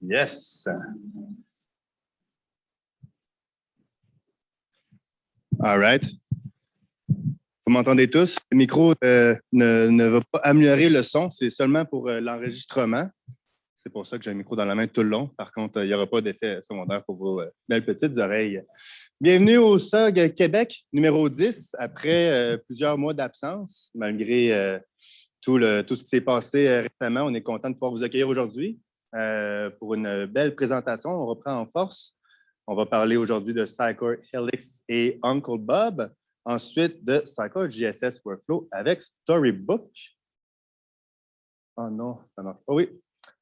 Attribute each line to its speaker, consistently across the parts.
Speaker 1: Yes. All right. Vous m'entendez tous? Le micro ne va pas améliorer le son, c'est seulement pour l'enregistrement. C'est pour ça que j'ai un micro dans la main tout le long. Par contre, il n'y aura pas d'effet secondaire pour vos belles petites oreilles. Bienvenue au SOG Québec, numéro 10, après plusieurs mois d'absence, malgré tout ce qui s'est passé récemment. On est content de pouvoir vous accueillir aujourd'hui pour une belle présentation. On reprend en force. On va parler aujourd'hui de Sycor Helix et Uncle Bob. Ensuite, de Sycor JSS Workflow avec Storybook. Oh non, ça marche pas. Oui.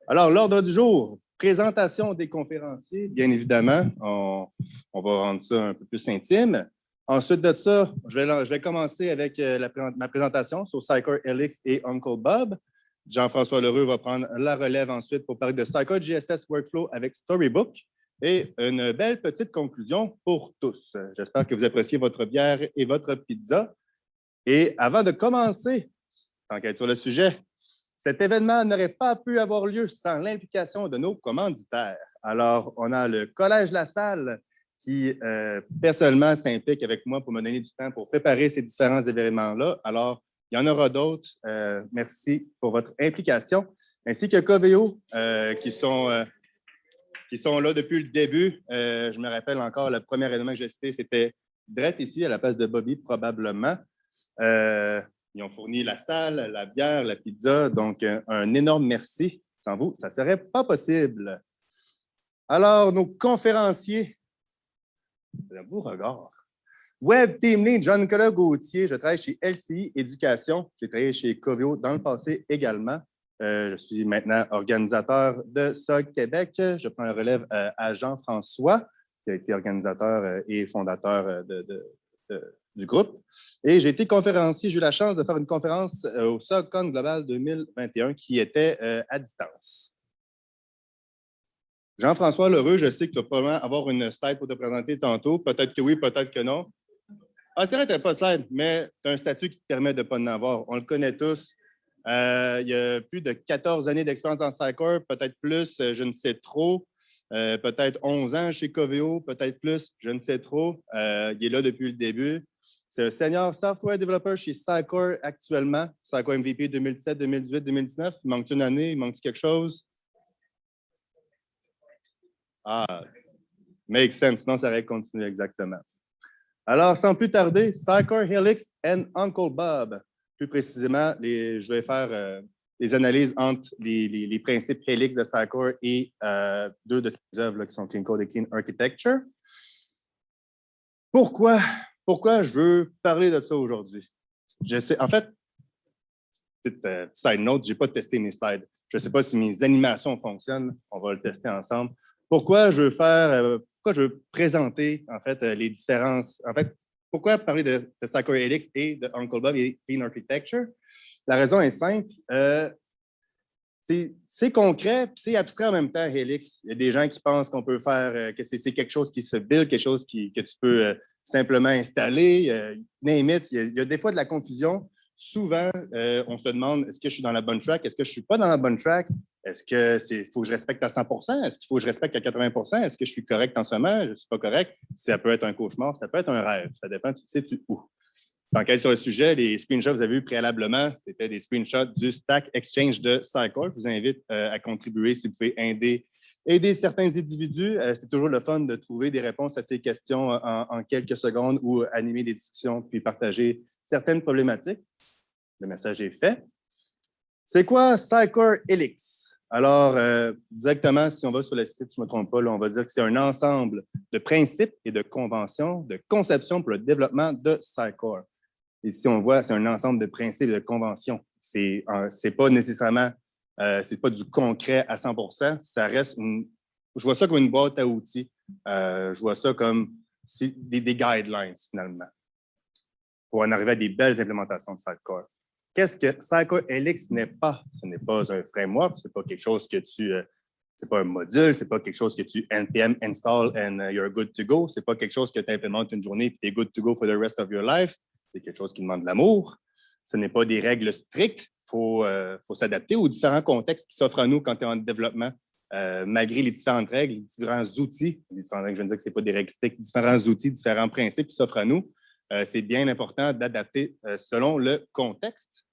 Speaker 1: Alors, l'ordre du jour, présentation des conférenciers, bien évidemment. On va rendre ça un peu plus intime. Ensuite de ça, je vais commencer avec ma présentation sur Sycor Helix et Uncle Bob. Jean-François Lheureux va prendre la relève ensuite pour parler de Sycor JSS Workflow avec Storybook. Et une belle petite conclusion pour tous. J'espère que vous appréciez votre bière et votre pizza. Et avant de commencer, tant qu'à être sur le sujet, cet événement n'aurait pas pu avoir lieu sans l'implication de nos commanditaires. Alors, on a le Collège La Salle qui, personnellement, s'implique avec moi pour me donner du temps pour préparer ces différents événements-là. Alors, il y en aura d'autres. Merci pour votre implication. Ainsi que Coveo, qui sont là depuis le début. Je me rappelle encore, le premier événement que j'ai cité, c'était direct ici, à la place de Bobby, probablement. Ils ont fourni la salle, la bière, la pizza. Donc, un énorme merci. Sans vous, ça ne serait pas possible. Alors, nos conférenciers, c'est un beau regard. Web Team Lead, Jean-Nicolas Gauthier. Je travaille chez LCI Éducation. J'ai travaillé chez Coveo dans le passé également. Je suis maintenant organisateur de SOG Québec. Je prends la relève à Jean-François, qui a été organisateur et fondateur du groupe. Et j'ai été conférencier. J'ai eu la chance de faire une conférence au SOGCon Global 2021 qui était à distance. Jean-François Lheureux, je sais que tu vas probablement avoir une slide pour te présenter tantôt. Peut-être que oui, peut-être que non. Ah, c'est vrai, tu n'as pas de slide, mais tu as un statut qui te permet de ne pas en avoir. On le connaît tous. Il y a plus de 14 années d'expérience dans Sycor, peut-être plus, je ne sais trop. Peut-être 11 ans chez Coveo, peut-être plus, je ne sais trop. Il est là depuis le début. C'est un senior software developer chez Sycor actuellement. Sycor MVP 2017, 2018, 2019. Il manque une année? Il manque quelque chose? Ah, make sense. Sinon, ça aurait continué exactement. Alors, sans plus tarder, Sycor Helix and Uncle Bob. Plus précisément, je vais faire les analyses entre les principes Helix de Sycor et deux de ses œuvres là, qui sont Clean Code et Clean Architecture. Pourquoi je veux parler de ça aujourd'hui? En fait, petite side note, je n'ai pas testé mes slides. Je ne sais pas si mes animations fonctionnent. On va le tester ensemble. Pourquoi je veux présenter en fait les différences. En fait, pourquoi parler de Sycor Helix et de Uncle Bob et Clean Architecture? La raison est simple. C'est concret, puis c'est abstrait en même temps, Helix. Il y a des gens qui pensent qu'on peut faire, que c'est quelque chose qui se build, quelque chose que tu peux simplement installer. Name it. Il y a des fois de la confusion. Souvent, on se demande, est-ce que je suis dans la bonne track? Est-ce que je ne suis pas dans la bonne track? Est-ce qu'il faut que je respecte à 100 %? Est-ce qu'il faut que je respecte à 80 %? Est-ce que je suis correct en ce moment? Je ne suis pas correct? Ça peut être un cauchemar, ça peut être un rêve. Ça dépend, tu sais où. Tant qu'à être sur le sujet, les screenshots que vous avez vus préalablement, c'était des screenshots du Stack Exchange de Sycor. Je vous invite à contribuer si vous pouvez aider certains individus. C'est toujours le fun de trouver des réponses à ces questions en quelques secondes ou animer des discussions puis partager certaines problématiques. Le message est fait. C'est quoi Sycor Helix? Alors, directement, si on va sur le site, si je ne me trompe pas, là, on va dire que c'est un ensemble de principes et de conventions de conception pour le développement de Sycor. Ici, on voit, c'est un ensemble de principes et de conventions. C'est pas nécessairement, c'est pas du concret à 100 %. Ça reste je vois ça comme une boîte à outils. Je vois ça comme des guidelines, finalement, pour en arriver à des belles implémentations de Sycor. Qu'est-ce que Sycor Helix n'est pas? Ce n'est pas un framework, ce n'est pas quelque chose que c'est pas un module, ce n'est pas quelque chose que tu npm install and you're good to go. Ce n'est pas quelque chose que tu implémentes une journée et tu es good to go for the rest of your life. C'est quelque chose qui demande de l'amour. Ce n'est pas des règles strictes. faut s'adapter aux différents contextes qui s'offrent à nous quand tu es en développement, malgré les différentes règles, les différents outils. Les différentes règles, je veux dire que ce n'est pas des règles strictes, différents outils, différents principes qui s'offrent à nous. C'est bien important d'adapter selon le contexte.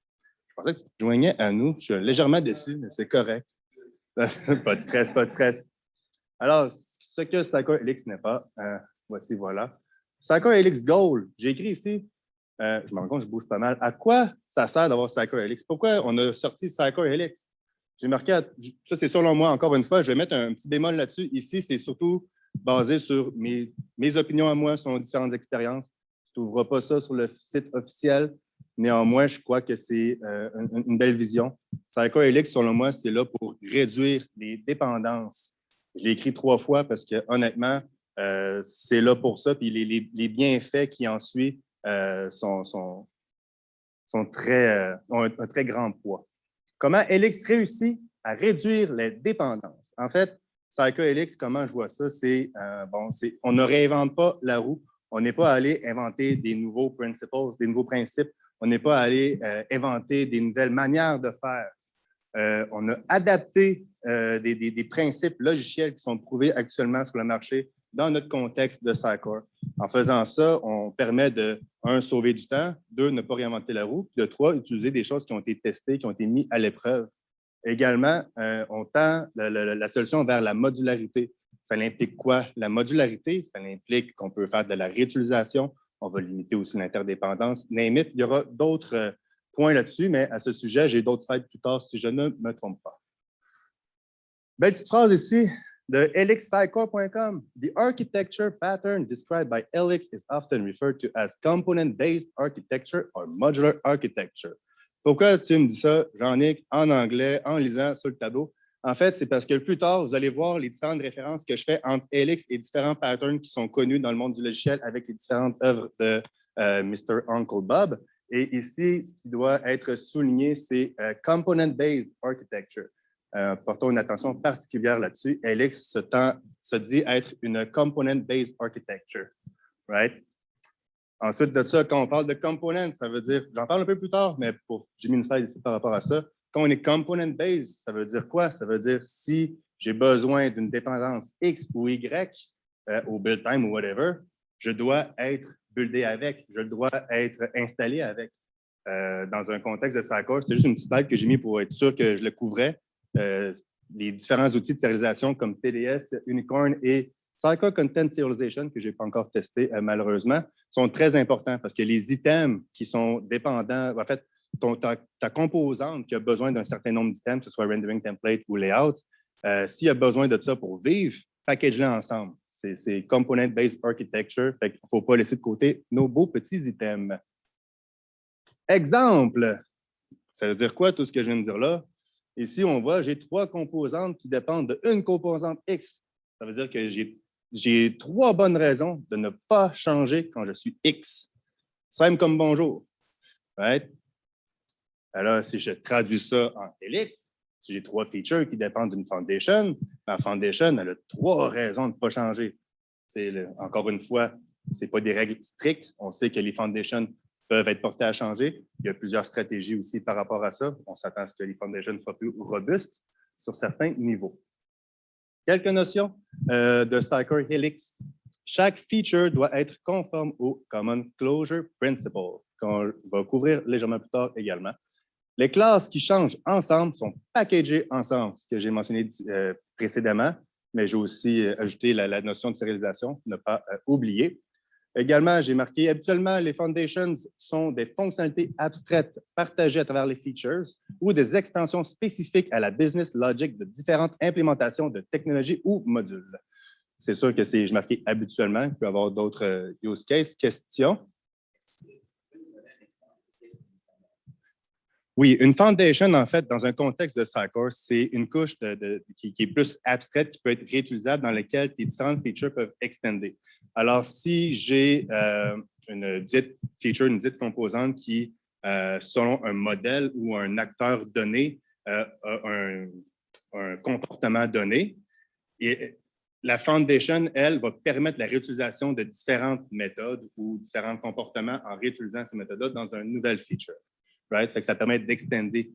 Speaker 1: Je pensais que tu te joignais à nous. Je suis légèrement déçu, mais c'est correct. Pas de stress, pas de stress. Alors, ce que PsychoHelix n'est pas, voici, voilà. PsychoHelix Goal, j'ai écrit ici, je me rends compte que je bouge pas mal. À quoi ça sert d'avoir PsychoHelix? Pourquoi on a sorti PsychoHelix? J'ai marqué, ça c'est selon moi, encore une fois, je vais mettre un petit bémol là-dessus. Ici, c'est surtout basé sur mes opinions à moi, sur nos différentes expériences. Tu n'ouvres pas ça sur le site officiel. Néanmoins, je crois que c'est une belle vision. PsychoHelix, selon moi, c'est là pour réduire les dépendances. Je l'ai écrit 3 fois parce que, honnêtement, c'est là pour ça. Puis les bienfaits qui en suivent ont un très grand poids. Comment Helix réussit à réduire les dépendances? En fait, PsychoHelix, comment je vois ça, on ne réinvente pas la roue. On n'est pas allé inventer des nouveaux principes. On n'est pas allé inventer des nouvelles manières de faire. On a adapté des principes logiciels qui sont prouvés actuellement sur le marché dans notre contexte de Psycore. En faisant ça, on permet de, 1, sauver du temps, 2, ne pas réinventer la roue, puis de 3, utiliser des choses qui ont été testées, qui ont été mises à l'épreuve. Également, on tend la solution vers la modularité. Ça implique quoi? La modularité, ça implique qu'on peut faire de la réutilisation, on va limiter aussi l'interdépendance. Name it, il y aura d'autres points là-dessus, mais à ce sujet, j'ai d'autres slides plus tard si je ne me trompe pas. Belle petite phrase ici de helixpsycore.com. The architecture pattern described by Helix is often referred to as component-based architecture or modular architecture. Pourquoi tu me dis ça, Jean-Nic, en anglais, en lisant sur le tableau? En fait, c'est parce que plus tard, vous allez voir les différentes références que je fais entre Helix et différents patterns qui sont connus dans le monde du logiciel avec les différentes œuvres de Mr. Uncle Bob. Et ici, ce qui doit être souligné, c'est component-based architecture. Portons une attention particulière là-dessus. Helix se dit être une component-based architecture. Right? Ensuite de ça, quand on parle de component, ça veut dire, j'en parle un peu plus tard, mais j'ai mis une slide ici par rapport à ça. Quand on est component-based, ça veut dire quoi? Ça veut dire si j'ai besoin d'une dépendance X ou Y au build time ou whatever, je dois être buildé avec, je dois être installé avec. Dans un contexte de Psycore, c'était juste une petite slide que j'ai mis pour être sûr que je le couvrais. Les différents outils de serialisation comme TDS, Unicorn et Psycore Content Serialization, que je n'ai pas encore testé malheureusement, sont très importants parce que les items qui sont dépendants, en fait, ta composante qui a besoin d'un certain nombre d'items, que ce soit rendering template ou layout, s'il y a besoin de ça pour vivre, package-les ensemble. C'est component-based architecture, fait qu'il ne faut pas laisser de côté nos beaux petits items. Exemple, ça veut dire quoi tout ce que je viens de dire là? Ici, on voit, j'ai 3 composantes qui dépendent d'une composante X. Ça veut dire que j'ai 3 bonnes raisons de ne pas changer quand je suis X. Simple comme bonjour. Right? Alors, si je traduis ça en Helix, si j'ai 3 features qui dépendent d'une foundation, ma foundation, elle a 3 raisons de ne pas changer. Encore une fois, ce n'est pas des règles strictes. On sait que les foundations peuvent être portées à changer. Il y a plusieurs stratégies aussi par rapport à ça. On s'attend à ce que les foundations soient plus robustes sur certains niveaux. Quelques notions de Psycore Helix. Chaque feature doit être conforme au Common Closure Principle, qu'on va couvrir légèrement plus tard également. Les classes qui changent ensemble sont packagées ensemble, ce que j'ai mentionné précédemment, mais j'ai aussi ajouté la notion de sérialisation, ne pas oublier. Également, j'ai marqué, habituellement, les foundations sont des fonctionnalités abstraites partagées à travers les features ou des extensions spécifiques à la business logic de différentes implémentations de technologies ou modules. C'est sûr que j'ai marqué habituellement, il peut y avoir d'autres use cases. Questions? Oui, une foundation, en fait, dans un contexte de Psycore, c'est une couche qui est plus abstraite, qui peut être réutilisable, dans laquelle tes différentes features peuvent extender. Alors, si j'ai une dite feature, une dite composante qui, selon un modèle ou un acteur donné, a un comportement donné, et la foundation, elle, va permettre la réutilisation de différentes méthodes ou différents comportements en réutilisant ces méthodes-là dans une nouvelle feature. Right? Fait que ça permet d'extender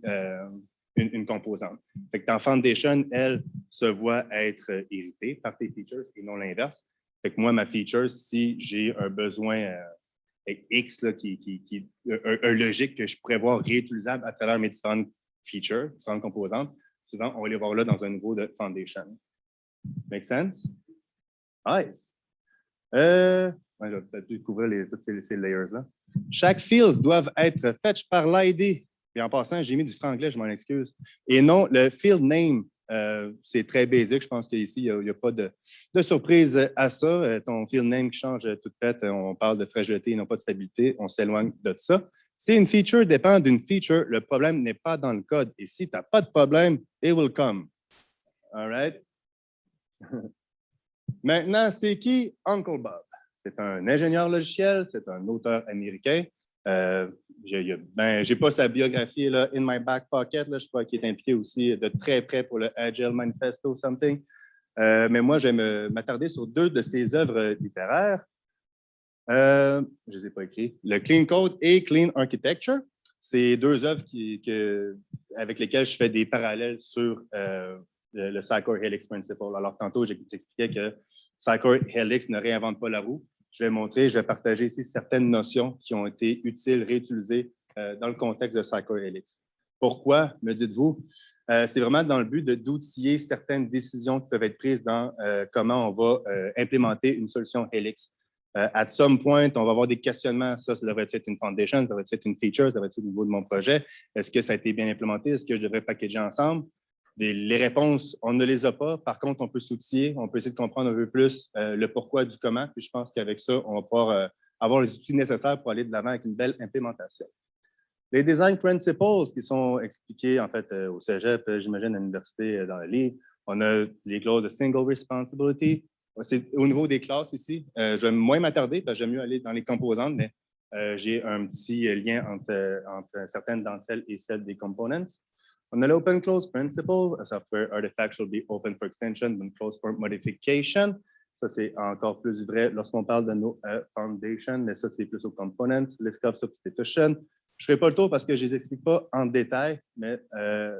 Speaker 1: une composante. Fait que ta foundation, elle, se voit être irritée par tes features et non l'inverse. Fait que moi, ma feature, si j'ai un besoin X, là, un logique que je pourrais voir réutilisable à travers mes différentes features, différentes composantes, souvent, on va les voir là dans un niveau de foundation. Make sense? Nice. Je vais peut-être découvrir tous ces layers-là. Chaque field doit être fetch par l'ID. Et en passant, j'ai mis du franglais, je m'en excuse. Et non, le field name, c'est très basique. Je pense qu'ici, il n'y a pas de surprise à ça. Ton field name qui change toute faite, on parle de fragilité et non pas de stabilité. On s'éloigne de ça. Si une feature dépend d'une feature, le problème n'est pas dans le code. Et si tu n'as pas de problème, it will come. All right? Maintenant, c'est qui Uncle Bob? C'est un ingénieur logiciel, c'est un auteur américain. Je n'ai pas sa biographie là, in my back pocket. Là, je crois qu'il est impliqué aussi de très près pour le Agile Manifesto something. Mais moi, je vais m'attarder sur deux de ses œuvres littéraires. Je ne les ai pas écrites. Le Clean Code et Clean Architecture. C'est deux œuvres avec lesquelles je fais des parallèles sur le Sycor Helix Principle. Alors, tantôt, j'expliquais que Sycor Helix ne réinvente pas la roue. Je vais partager ici certaines notions qui ont été utiles, réutilisées dans le contexte de Sycor Helix. Pourquoi, me dites-vous? C'est vraiment dans le but d'outiller certaines décisions qui peuvent être prises dans comment on va implémenter une solution Helix. At some point, on va avoir des questionnements. Ça devrait être une foundation, ça devrait être une feature, ça devrait être au niveau de mon projet. Est-ce que ça a été bien implémenté? Est-ce que je devrais packager ensemble? Les réponses, on ne les a pas. Par contre, on peut s'outiller, on peut essayer de comprendre un peu plus le pourquoi du comment. Puis je pense qu'avec ça, on va pouvoir avoir les outils nécessaires pour aller de l'avant avec une belle implémentation. Les design principles qui sont expliqués en fait au cégep, j'imagine à l'université dans le livre. On a les clauses de single responsibility. C'est au niveau des classes ici. Je vais moins m'attarder parce que j'aime mieux aller dans les composantes, mais j'ai un petit lien entre certaines d'entre elles et celles des components. On a l'open close principle. A software artifact should be open for extension and closed for modification. Ça, c'est encore plus vrai lorsqu'on parle de nos foundations, mais ça, c'est plus aux components. List of substitution. Je ne ferai pas le tour parce que je ne les explique pas en détail, mais je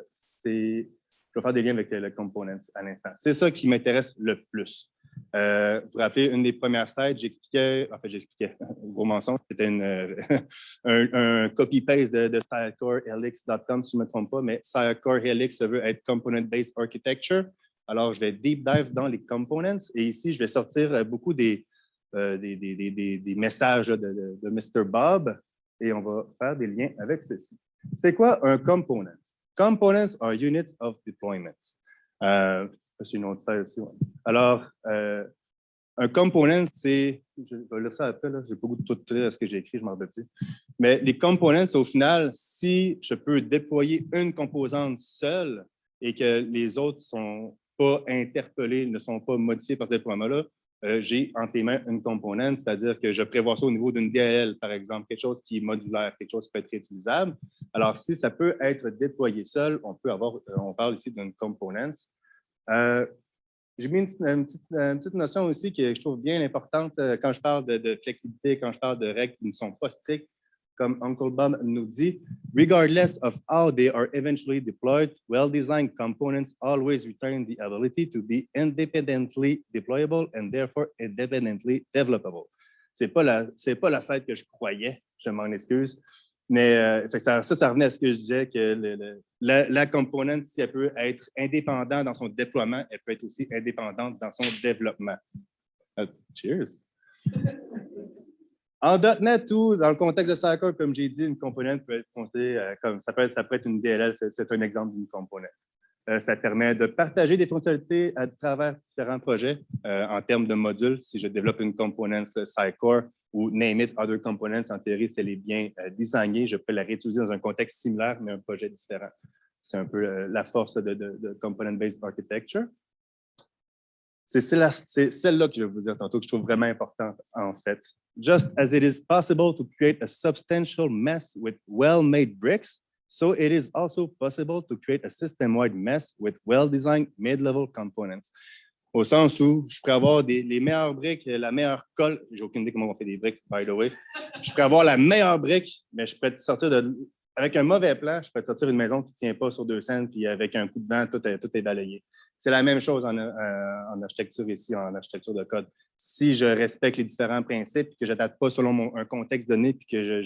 Speaker 1: vais faire des liens avec le components à l'instant. C'est ça qui m'intéresse le plus. Vous vous rappelez, une des premières slides, j'expliquais, gros mensonge, c'était un copy-paste de SciCoreHelix.com, si je ne me trompe pas, mais SciCoreHelix veut être Component-Based Architecture. Alors, je vais deep dive dans les components et ici, je vais sortir beaucoup des messages de Mr. Bob et on va faire des liens avec ceci. C'est quoi un component? Components are units of deployment. C'est une autre slide aussi. Ouais. Alors, un component, c'est. Je vais lire ça après, j'ai pas goût de tout lire ce que j'ai écrit, je ne m'en rappelle plus. Mais les components, au final, si je peux déployer une composante seule et que les autres ne sont pas interpellés, ne sont pas modifiés par ce déploiement-là, j'ai entre les mains une componente, c'est-à-dire que je prévois ça au niveau d'une DLL, par exemple, quelque chose qui est modulaire, quelque chose qui peut être réutilisable. Alors, si ça peut être déployé seul, on parle ici d'une component. J'ai mis une petite notion aussi que je trouve bien importante quand je parle de flexibilité, quand je parle de règles qui ne sont pas strictes, comme Uncle Bob nous dit. Regardless of how they are eventually deployed, well-designed components always retain the ability to be independently deployable and therefore independently developable. C'est pas la slide que je croyais, je m'en excuse. Mais ça revenait à ce que je disais, que la componente, si elle peut être indépendante dans son déploiement, elle peut être aussi indépendante dans son développement. Cheers! En .NET ou dans le contexte de Sycor, comme j'ai dit, une componente peut être considérée comme ça peut être une DLL, c'est un exemple d'une componente. Ça permet de partager des fonctionnalités à travers différents projets en termes de modules. Si je développe une componente Sycor ou name it other components, en théorie, si elle est bien designée, je peux la réutiliser dans un contexte similaire, mais un projet différent. C'est un peu la force de Component-Based Architecture. C'est celle-là que je vais vous dire tantôt, que je trouve vraiment importante, en fait. Just as it is possible to create a substantial mess with well-made bricks, so it is also possible to create a system-wide mess with well-designed mid-level components. Au sens où je pourrais avoir les meilleures briques, la meilleure colle. J'ai aucune idée comment on fait des briques, by the way. Je pourrais avoir la meilleure brique, mais je pourrais sortir avec un mauvais plan, je peux te sortir une maison qui ne tient pas sur 2 scènes, puis avec un coup de vent, tout est balayé. C'est la même chose en architecture ici, en architecture de code. Si je respecte les différents principes, que je n'adapte pas selon un contexte donné, puis que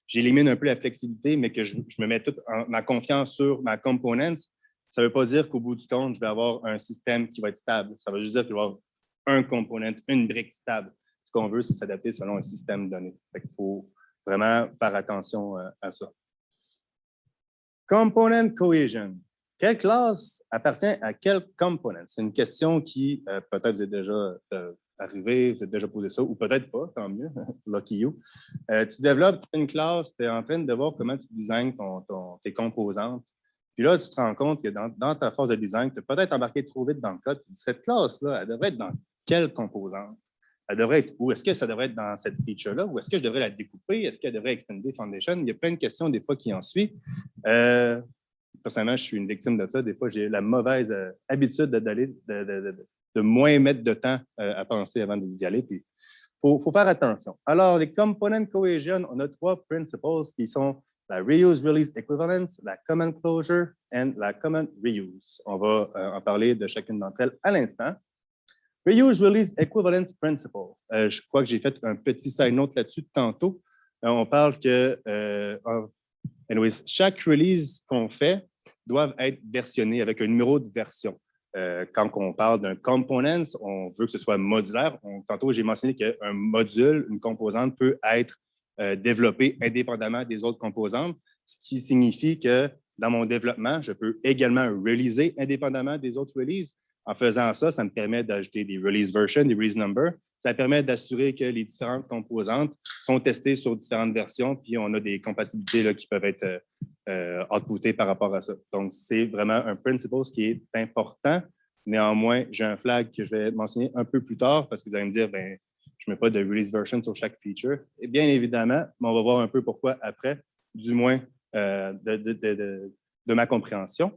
Speaker 1: j'élimine un peu la flexibilité, mais que je me mets toute ma confiance sur ma components, ça ne veut pas dire qu'au bout du compte, je vais avoir un système qui va être stable. Ça veut juste dire qu'il va y avoir un component, une brique stable. Ce qu'on veut, c'est s'adapter selon un système donné. Il faut vraiment faire attention à ça. Component cohesion. Quelle classe appartient à quel component? C'est une question qui, peut-être vous êtes déjà arrivé, vous êtes déjà posé ça, ou peut-être pas, tant mieux, lucky you. Tu développes une classe, tu es en train de voir comment tu designes tes composantes. Puis là, tu te rends compte que dans ta phase de design, tu as peut-être embarqué trop vite dans le code. Cette classe-là, elle devrait être dans quelle composante? Elle devrait être où? Est-ce que ça devrait être dans cette feature-là? Ou est-ce que je devrais la découper? Est-ce qu'elle devrait extender foundation? Il y a plein de questions des fois qui en suivent. Personnellement, je suis une victime de ça. Des fois, j'ai la mauvaise habitude de moins mettre de temps à penser avant d'y aller. Puis, faut faire attention. Alors, les component cohesion, on a 3 principles qui sont la reuse release equivalence, la common closure et la common reuse. On va en parler de chacune d'entre elles à l'instant. Reuse release equivalence principle. Je crois que j'ai fait un petit side note là-dessus tantôt. On parle que anyways, chaque release qu'on fait doit être versionné avec un numéro de version. Quand on parle d'un component, on veut que ce soit modulaire. Tantôt, j'ai mentionné qu'un module, une composante peut être développée indépendamment des autres composantes, ce qui signifie que dans mon développement, je peux également releaser indépendamment des autres releases. En faisant ça, ça me permet d'ajouter des release versions, des release numbers. Ça permet d'assurer que les différentes composantes sont testées sur différentes versions, puis on a des compatibilités là, qui peuvent être outputées par rapport à ça. Donc, c'est vraiment un principle qui est important. Néanmoins, j'ai un flag que je vais mentionner un peu plus tard parce que vous allez me dire, ben, je ne mets pas de release version sur chaque feature. Et bien évidemment, mais on va voir un peu pourquoi après, du moins de ma compréhension.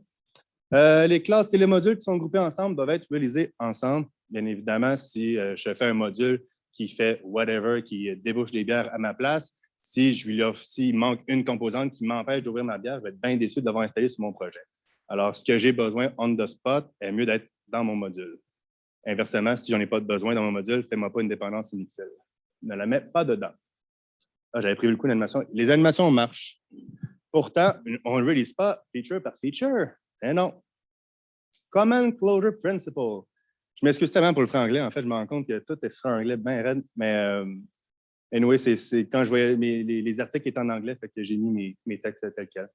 Speaker 1: Les classes et les modules qui sont groupés ensemble doivent être réalisés ensemble. Bien évidemment, si je fais un module qui fait whatever, qui débouche des bières à ma place, si je lui offre, s'il manque une composante qui m'empêche d'ouvrir ma bière, je vais être bien déçu de l'avoir installé sur mon projet. Alors, ce que j'ai besoin on the spot est mieux d'être dans mon module. Inversement, si je n'en ai pas besoin dans mon module, fais-moi pas une dépendance inutile. Ne la mets pas dedans. Ah, j'avais prévu le coup d'animation. Les animations marchent. Pourtant, on ne release pas feature par feature. Eh non. Common Closure Principle. Je m'excuse tellement pour le franglais. En fait, je me rends compte que tout est franglais bien raide. Mais anyway, c'est quand je voyais les articles qui étaient en anglais, fait que j'ai mis mes textes tels quels.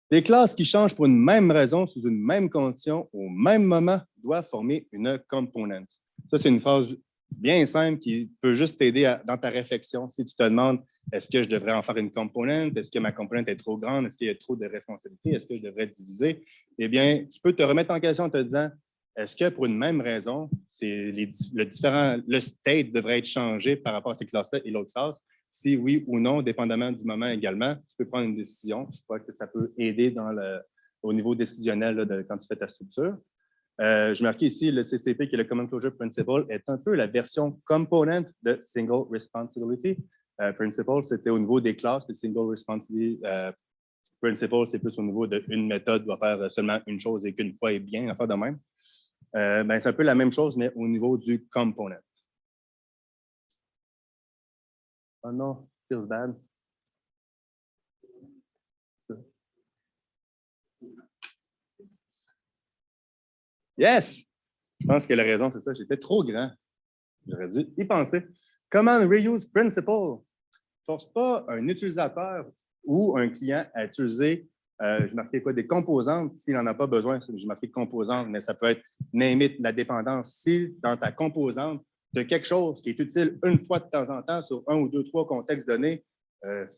Speaker 1: Les classes qui changent pour une même raison, sous une même condition, au même moment, doivent former une component. Ça, c'est une phrase bien simple qui peut juste t'aider dans ta réflexion. Si tu te demandes, est-ce que je devrais en faire une component? Est-ce que ma component est trop grande? Est-ce qu'il y a trop de responsabilités? Est-ce que je devrais diviser? Eh bien, tu peux te remettre en question en te disant, est-ce que pour une même raison, le state devrait être changé par rapport à ces classes-là et l'autre classe? Si oui ou non, dépendamment du moment également, tu peux prendre une décision. Je crois que ça peut aider au niveau décisionnel là, quand tu fais ta structure. Je marquais ici le CCP, qui est le Common Closure Principle, est un peu la version component de Single Responsibility. Principle, c'était au niveau des classes. Le Single Responsibility Principle, c'est plus au niveau d'une méthode doit faire seulement une chose et qu'une fois est bien, à faire de même. C'est un peu la même chose, mais au niveau du component. Oh non, feels bad. Yes! Je pense que la raison, c'est ça. J'étais trop grand. J'aurais dû y penser. Command Reuse Principle. Force pas un utilisateur ou un client à utiliser, je marquais quoi, des composantes s'il n'en a pas besoin. J'ai marqué composantes, mais ça peut être name it, la dépendance. Si dans ta composante, tu as quelque chose qui est utile une fois de temps en temps sur un ou deux, trois contextes donnés,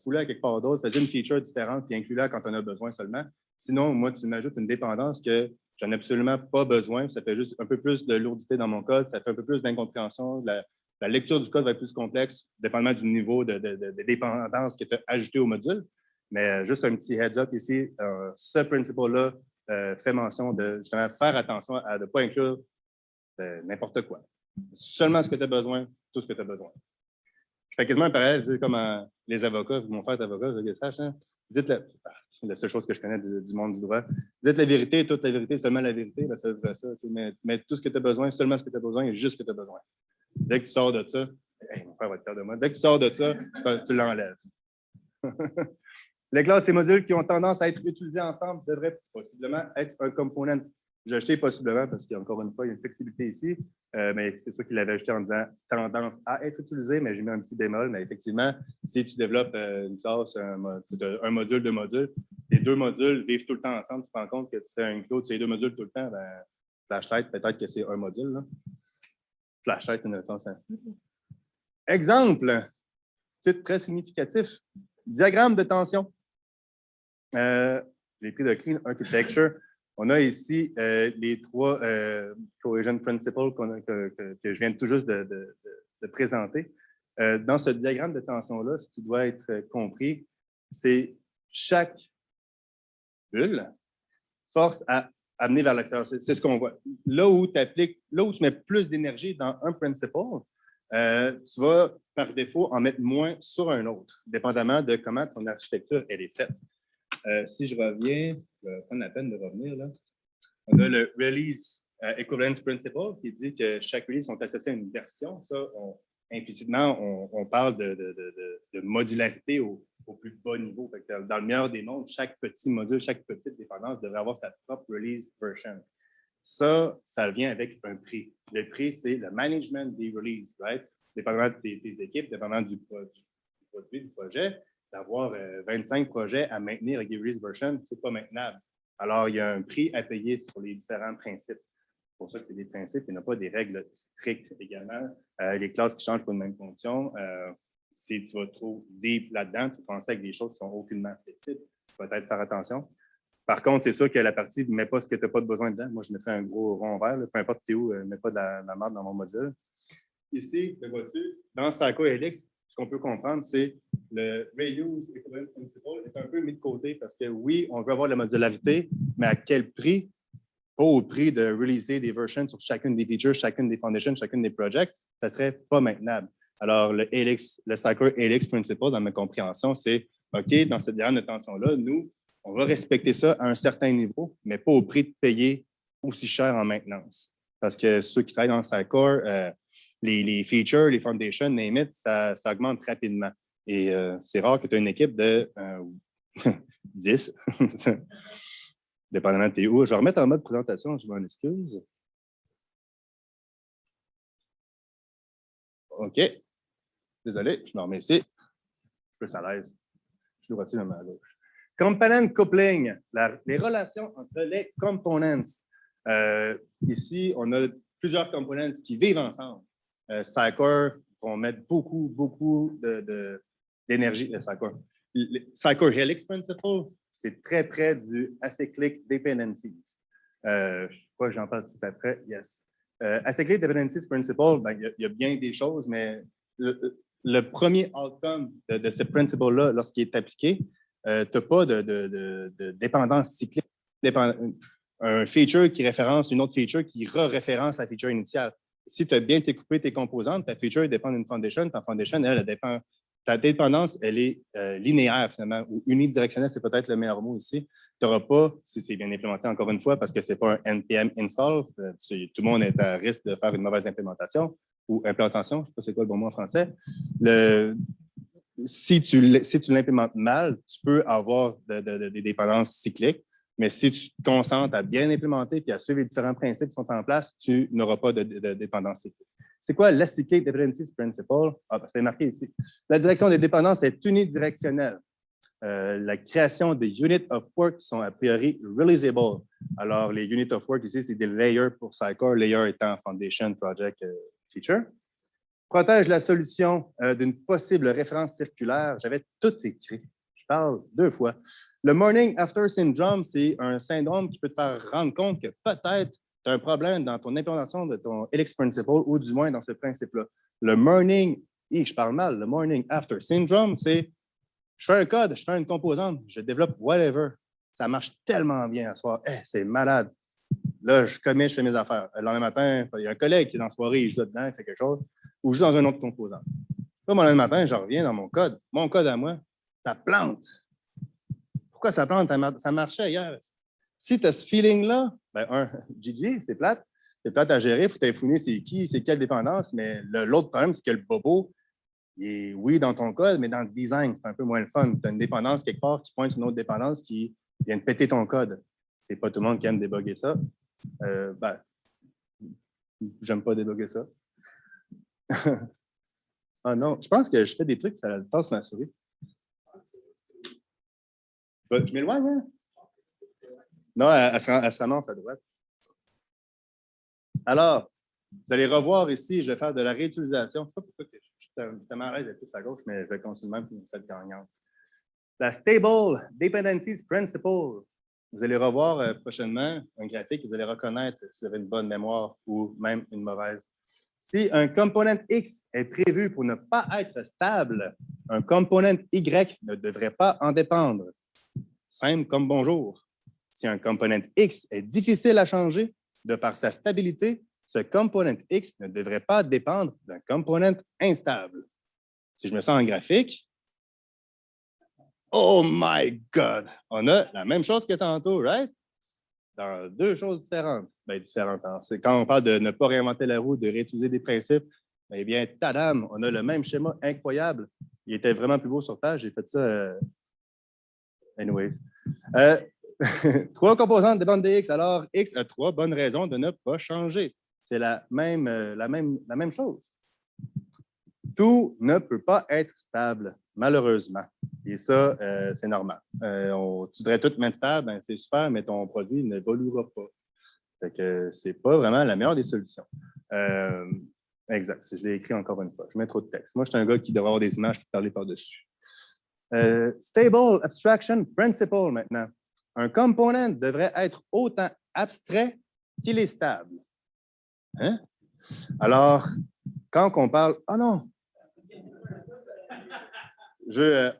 Speaker 1: fous-la quelque part d'autre, fais une feature différente puis inclus-la quand on a besoin seulement. Sinon, moi, tu m'ajoutes une dépendance que j'en ai absolument pas besoin. Ça fait juste un peu plus de lourdité dans mon code, ça fait un peu plus d'incompréhension. La lecture du code va être plus complexe, dépendamment du niveau de dépendance que tu as ajouté au module. Mais juste un petit heads-up ici, ce principe-là fait mention de justement faire attention à ne pas inclure n'importe quoi. Seulement ce que tu as besoin, tout ce que tu as besoin. Je fais quasiment un parallèle, comme les avocats, mon frère est avocat, je le sache, hein? Dites-le. la seule chose que je connais du monde du droit. Dites la vérité, toute la vérité, seulement la vérité, ben, ça veut dire ça. Mais tout ce que tu as besoin, seulement ce que tu as besoin et juste ce que tu as besoin. Dès que tu sors de ça, mon frère va être fier de moi. Dès que tu sors de ça, tu l'enlèves. Les classes et modules qui ont tendance à être utilisés ensemble devraient possiblement être un component. J'ai acheté possiblement parce qu'encore une fois, il y a une flexibilité ici, mais c'est ça qu'il avait ajouté en disant tendance à être utilisé, mais j'ai mis un petit bémol. Mais effectivement, si tu développes une classe, un module, deux modules, les deux modules vivent tout le temps ensemble, tu te rends compte que tu fais un cloud, ces deux modules tout le temps, ben, FlashType, peut-être que c'est un module. Là. FlashType, une référence. Exemple, titre très significatif, diagramme de tension. J'ai pris de Clean Architecture. On a ici les trois Cohesion Principles que je viens tout juste de présenter. Dans ce diagramme de tension-là, ce qui doit être compris, c'est chaque bulle force à amener vers l'extérieur. C'est ce qu'on voit. Là où tu mets plus d'énergie dans un principle, tu vas par défaut en mettre moins sur un autre, dépendamment de comment ton architecture elle est faite. Si je reviens, je vais prendre la peine de revenir là. On a le Release Equivalence Principle qui dit que chaque release sont associés à une version. Ça, implicitement, on parle de modularité au plus bas niveau. Fait que dans le meilleur des mondes, chaque petit module, chaque petite dépendance devrait avoir sa propre release version. Ça vient avec un prix. Le prix, c'est le management des releases, right? Dépendamment des équipes, dépendamment du produit, du projet, d'avoir 25 projets à maintenir avec des release versions, ce n'est pas maintenable. Alors, il y a un prix à payer sur les différents principes. C'est pour ça que c'est des principes, il n'y a pas des règles strictes également. Les classes qui changent pour une même fonction, si tu vas trop deep là-dedans, tu penses avec des choses qui sont aucunement flexibles. Tu vas peut-être faire attention. Par contre, c'est sûr que la partie ne met pas ce que tu n'as pas de besoin dedans. Moi, je mettrais un gros rond vert. Peu importe tu es où, ne mets pas de la merde dans mon module. Ici, le vois-tu, dans Psycho Helix, ce qu'on peut comprendre, c'est le Reuse Equivalence Principle est un peu mis de côté parce que oui, on veut avoir la modularité, mais à quel prix? Pas au prix de releaser des versions sur chacune des features, chacune des foundations, chacune des projects, ça ne serait pas maintenable. Alors, le Psycho Helix Principle, dans ma compréhension, c'est OK, dans cette diagramme de tension-là, nous, on va respecter ça à un certain niveau, mais pas au prix de payer aussi cher en maintenance. Parce que ceux qui travaillent dans Psycho, les features, les foundations, name it, ça augmente rapidement. Et c'est rare que tu aies une équipe de 10, dépendamment de tes où. Je vais remettre en mode présentation, je m'en excuse. OK. Désolé, je me remets ici. Je suis à l'aise. Je dois dans ma gauche. Component coupling, les relations entre les components. Ici, on a plusieurs components qui vivent ensemble. Psycho vont mettre beaucoup d'énergie. Psycho Helix Principle, c'est très près du Acyclic Dependencies. Je sais pas, j'en parle tout après. Yes. Acyclic Dependencies Principle, ben, il y a bien des choses, mais le premier outcome de ce principle-là, lorsqu'il est appliqué, tu n'as pas de dépendance cyclique. Un feature qui référence une autre feature qui re-référence la feature initiale. Si tu as bien découpé tes composantes, ta feature dépend d'une foundation, ta foundation, elle dépend. Ta dépendance, elle est linéaire finalement, ou unidirectionnelle, c'est peut-être le meilleur mot ici. Tu n'auras pas, si c'est bien implémenté encore une fois, parce que ce n'est pas un NPM install, tout le monde est à risque de faire une mauvaise implémentation ou implantation, je ne sais pas c'est quoi le bon mot en français. Si tu l'implémentes mal, tu peux avoir des dépendances cycliques, mais si tu te concentres à bien implémenter et à suivre les différents principes qui sont en place, tu n'auras pas de dépendance cyclique. C'est quoi l'Acyclic Dependencies Principle? C'est marqué ici. La direction des dépendances est unidirectionnelle. La création des units of work sont a priori releasable. Alors, les units of work ici, c'est des layers pour Psycho, layer étant Foundation, Project, Feature. Protège la solution d'une possible référence circulaire. J'avais tout écrit. Je parle 2 fois. Le Morning After Syndrome, c'est un syndrome qui peut te faire rendre compte que peut-être tu as un problème dans ton implémentation de ton Helix Principle ou du moins dans ce principe-là. Le Morning, je parle mal, le Morning After Syndrome, c'est je fais un code, je fais une composante, je développe whatever. Ça marche tellement bien à soir. C'est malade. Là, je commets, je fais mes affaires. Le lendemain matin, il y a un collègue qui est dans la soirée, il joue dedans, il fait quelque chose, ou je joue dans un autre composant. Là, le lendemain matin, je reviens dans mon code à moi, ça plante. pourquoi ça plante? Ça marchait hier. Si tu as ce feeling-là, ben, GG, c'est plate. C'est plate à gérer. Il faut t'infouiner c'est quelle dépendance. Mais l'autre problème, c'est que le bobo, il est, oui, dans ton code, mais dans le design, c'est un peu moins le fun. Tu as une dépendance quelque part qui pointe sur une autre dépendance qui vient de péter ton code. C'est pas tout le monde qui aime débugger ça. J'aime pas débugger ça. Ah non, je pense que je fais des trucs, ça passe ma souris. Je m'éloigne, hein? Non, elle se ramasse à droite. Alors, vous allez revoir ici, je vais faire de la réutilisation. Je ne sais pas pourquoi je suis tellement à l'aise d'être plus à gauche, mais je vais continuer même pour cette gagnante. La Stable Dependencies Principle. Vous allez revoir prochainement un graphique et vous allez reconnaître si vous avez une bonne mémoire ou même une mauvaise. Si un component X est prévu pour ne pas être stable, un component Y ne devrait pas en dépendre. Simple comme bonjour. Si un component X est difficile à changer, de par sa stabilité, ce component X ne devrait pas dépendre d'un component instable. Si je me sens en graphique, oh my God! On a la même chose que tantôt, right? Dans deux choses différentes. Bien, différentes. C'est quand on parle de ne pas réinventer la roue, de réutiliser des principes, eh bien, tadam, on a le même schéma incroyable. Il était vraiment plus beau sur page. J'ai fait ça. Anyways. 3 composantes dépendent de X. Alors, X a 3 bonnes raisons de ne pas changer. C'est la même chose. Tout ne peut pas être stable, malheureusement. Et ça, c'est normal. Tu voudrais tout mettre stable, ben, c'est super, mais ton produit n'évoluera pas. Fait que c'est pas vraiment la meilleure des solutions. Exact. Je l'ai écrit encore une fois. Je mets trop de texte. Moi, je suis un gars qui devrait avoir des images pour parler par-dessus. Stable Abstraction Principle maintenant. Un component devrait être autant abstrait qu'il est stable. Hein? Alors, quand on parle... Ah non! De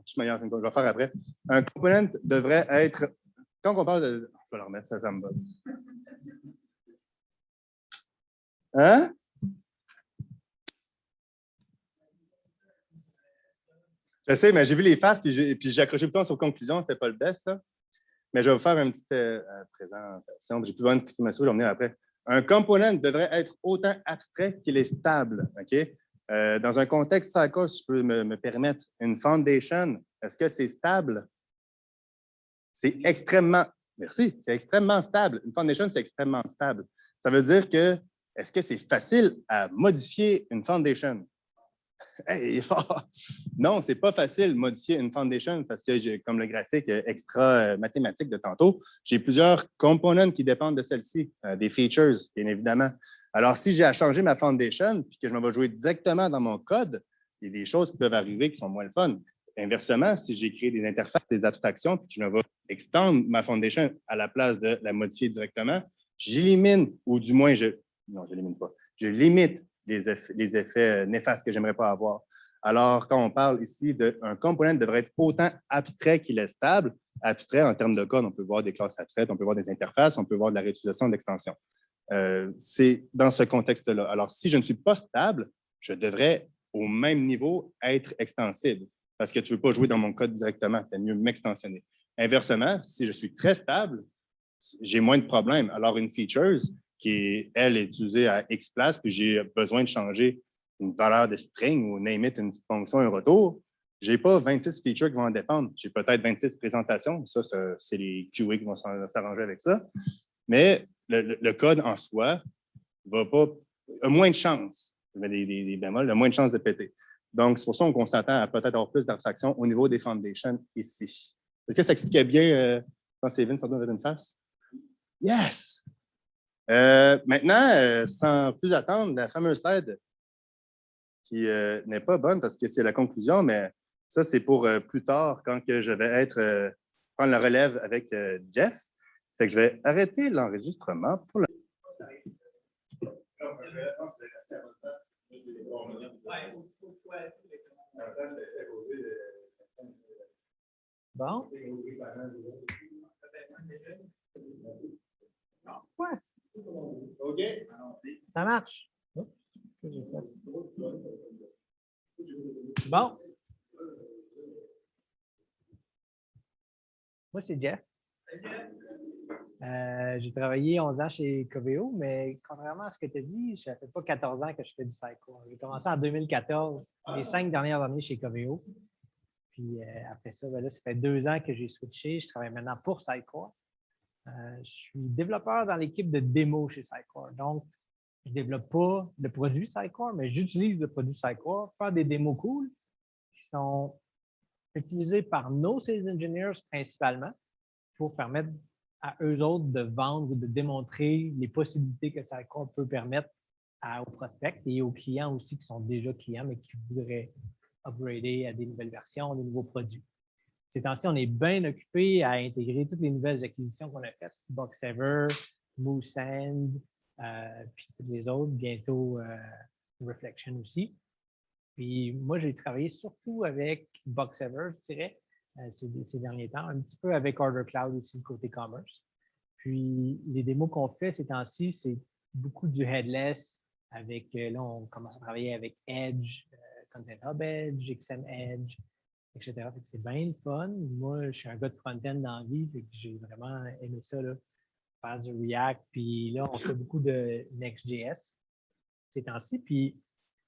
Speaker 1: toute manière, je vais faire après. Un component devrait être... Quand on parle de... Je vais le remettre, ça me va. Hein? Je sais, mais j'ai vu les faces, puis j'ai accroché le temps sur conclusion, c'était pas le best, ça. Mais je vais vous faire une petite présentation. J'ai plus besoin de cliquer je vais venir après. Un component devrait être autant abstrait qu'il est stable. OK? Dans un contexte Cycle, si je peux me permettre, une foundation, est-ce que c'est stable? C'est extrêmement. Merci, c'est extrêmement stable. Une foundation, c'est extrêmement stable. Ça veut dire que, est-ce que c'est facile à modifier une foundation? Hey, non, c'est pas facile de modifier une foundation parce que, comme le graphique extra mathématique de tantôt, j'ai plusieurs components qui dépendent de celle-ci, des features, bien évidemment. Alors, si j'ai à changer ma foundation puis que je m'en vais jouer directement dans mon code, il y a des choses qui peuvent arriver qui sont moins le fun. Inversement, si j'ai créé des interfaces, des abstractions, puis que je me vais extendre ma foundation à la place de la modifier directement, j'élimine, ou du moins, non, je l'élimine pas, je limite les effets néfastes que j'aimerais pas avoir. Alors, quand on parle ici d'un component devrait être autant abstrait qu'il est stable, abstrait en termes de code, on peut voir des classes abstraites, on peut voir des interfaces, on peut voir de la réutilisation d'extensions. C'est dans ce contexte-là. Alors, si je ne suis pas stable, je devrais au même niveau être extensible parce que tu ne veux pas jouer dans mon code directement, c'est mieux m'extensionner. Inversement, si je suis très stable, j'ai moins de problèmes. Alors, une feature qui, elle, est utilisée à X place, puis j'ai besoin de changer une valeur de string ou name it, une petite fonction, un retour, je n'ai pas 26 features qui vont en dépendre. J'ai peut-être 26 présentations. Ça, c'est les QA qui vont s'arranger avec ça. Mais le code en soi a moins de chances, je mets des bémols, a moins de chances de péter. Donc, c'est pour ça qu'on s'attend à peut-être avoir plus d'abstraction au niveau des foundations ici. Est-ce que ça expliquait bien, je pense que Evin, ça doit avoir une face? Yes! Maintenant, sans plus attendre, la fameuse slide qui n'est pas bonne parce que c'est la conclusion, mais ça, c'est pour plus tard quand que je vais prendre la relève avec Jeff. Fait que je vais arrêter l'enregistrement pour
Speaker 2: Bon. Quoi?
Speaker 1: OK.
Speaker 2: Ça marche. Bon. Moi, c'est Jeff. J'ai travaillé 11 ans chez Coveo, mais contrairement à ce que tu as dit, ça ne fait pas 14 ans que je fais du Sitecore. J'ai commencé en 2014, les 5 dernières années chez Coveo. Puis après ça, ben là, ça fait 2 ans que j'ai switché. Je travaille maintenant pour Sitecore. Je suis développeur dans l'équipe de démo chez Sitecore. Donc, je ne développe pas le produit Sitecore, mais j'utilise le produit Sitecore pour faire des démos cool qui sont utilisés par nos sales engineers principalement pour permettre à eux autres de vendre ou de démontrer les possibilités que Sitecore peut permettre aux prospects et aux clients aussi qui sont déjà clients mais qui voudraient upgrader à des nouvelles versions, des nouveaux produits. Ces temps-ci, on est bien occupé à intégrer toutes les nouvelles acquisitions qu'on a faites, Boxever, Moosend, puis toutes les autres, bientôt Reflection aussi. Puis moi, j'ai travaillé surtout avec Boxever, je dirais, ces derniers temps, un petit peu avec Order Cloud aussi, côté commerce. Puis les démos qu'on fait ces temps-ci, c'est beaucoup du headless, avec, là, on commence à travailler avec Edge, Content Hub Edge, XM Edge, etc. C'est bien le fun. Moi, je suis un gars de front-end dans la vie, fait que j'ai vraiment aimé ça, là, faire du React. Puis là, on fait beaucoup de Next.js ces temps-ci. Puis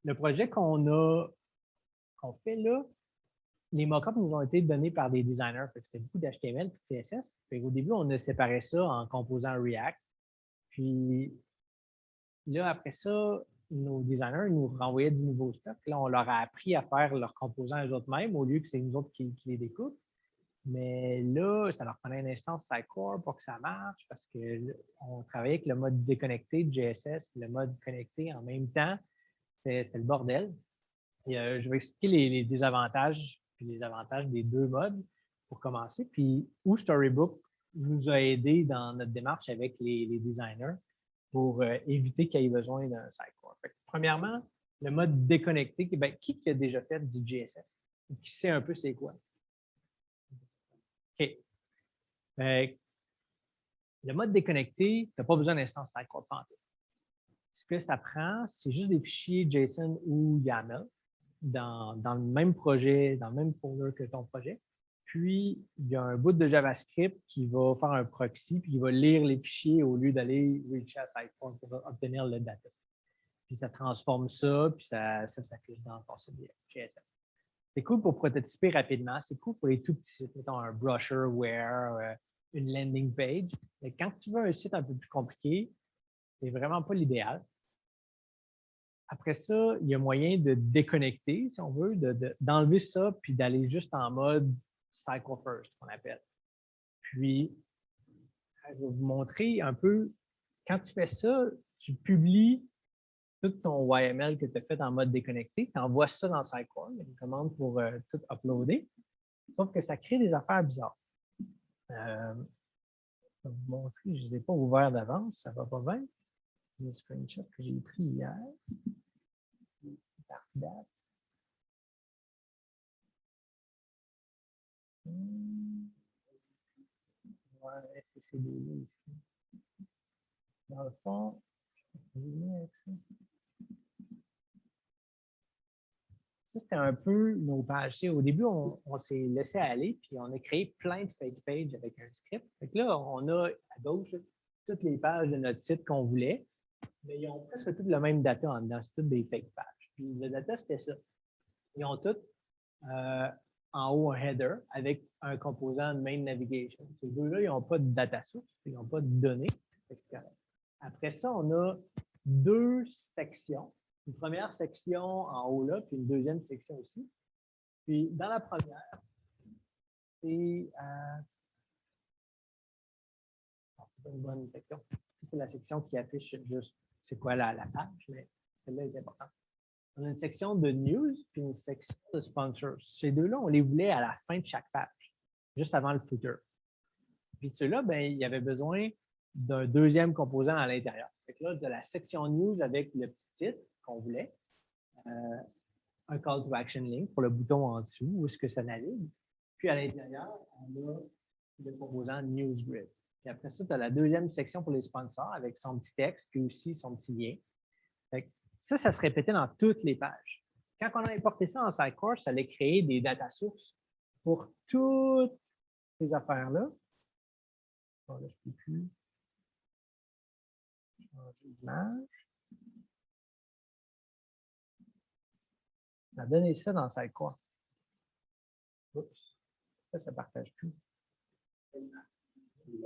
Speaker 2: le projet qu'on fait là, les mock-ups nous ont été donnés par des designers. C'était beaucoup d'HTML et de CSS. Au début, on a séparé ça en composant React. Puis là, après ça, nos designers nous renvoyaient du nouveau stock. Là, on leur a appris à faire leurs composants eux-mêmes au lieu que c'est nous autres qui les découpent. Mais là, ça leur prenait une instance Sitecore pour que ça marche parce qu'on travaillait avec le mode déconnecté de GSS et le mode connecté en même temps. C'est le bordel. Et, je vais expliquer les désavantages et les avantages des deux modes pour commencer. Puis où Storybook nous a aidés dans notre démarche avec les designers pour éviter qu'il y ait besoin d'un Sitecore. Premièrement, le mode déconnecté, bien, qui a déjà fait du GSS? Qui sait un peu c'est quoi? OK. Le mode déconnecté, tu n'as pas besoin d'instance Sitecore pantoute. Ce que ça prend, c'est juste des fichiers JSON ou YAML dans le même projet, dans le même folder que ton projet. Puis, il y a un bout de JavaScript qui va faire un proxy, puis il va lire les fichiers au lieu d'aller reach à Sitecore pour obtenir le data. Puis, ça transforme ça, puis ça s'affiche dans ton site JSS. C'est cool pour prototyper rapidement. C'est cool pour les tout petits sites, mettons un brochureware, une landing page. Mais quand tu veux un site un peu plus compliqué, c'est vraiment pas l'idéal. Après ça, il y a moyen de déconnecter, si on veut, d'enlever ça, puis d'aller juste en mode Cycle First, qu'on appelle. Puis, je vais vous montrer un peu, quand tu fais ça, tu publies tout ton YML que tu as fait en mode déconnecté, tu envoies ça dans Sitecore, il y a une commande pour tout uploader, sauf que ça crée des affaires bizarres. Je vais vous montrer, je ne les ai pas ouverts d'avance, ça ne va pas bien. Le screenshot que j'ai pris hier. Par date. Voilà, c'est ici. Dans le fond, je vais avec ça. Ça, c'était un peu nos pages. Au début, on s'est laissé aller, puis on a créé plein de fake pages avec un script. Donc là, on a à gauche toutes les pages de notre site qu'on voulait, mais ils ont presque toutes le même data en dedans. C'est toutes des fake pages. Puis le data, c'était ça. Ils ont toutes en haut un header avec un composant de main navigation. Ces deux-là, ils n'ont pas de data source, ils n'ont pas de données. Après ça, on a deux sections. Une première section en haut là, puis une deuxième section aussi. Puis dans la première, c'est une bonne section. C'est la section qui affiche juste c'est quoi la page, mais celle-là est importante. On a une section de news puis une section de sponsors. Ces deux-là, on les voulait à la fin de chaque page, juste avant le footer. Puis ceux-là, ben, il y avait besoin d'un deuxième composant à l'intérieur. Fait que là, de la section news avec le petit titre qu'on voulait, un call to action link pour le bouton en dessous, où est-ce que ça navigue. Puis à l'intérieur, on a le composant news grid. Puis après ça, tu as la deuxième section pour les sponsors avec son petit texte, puis aussi son petit lien. Fait que ça se répétait dans toutes les pages. Quand on a importé ça en Sitecore, ça allait créer des data sources pour toutes ces affaires-là. Bon, là, je ne peux plus changer d'image. On a donné ça dans Sidecar. Oups, ça ne partage plus. Ouais,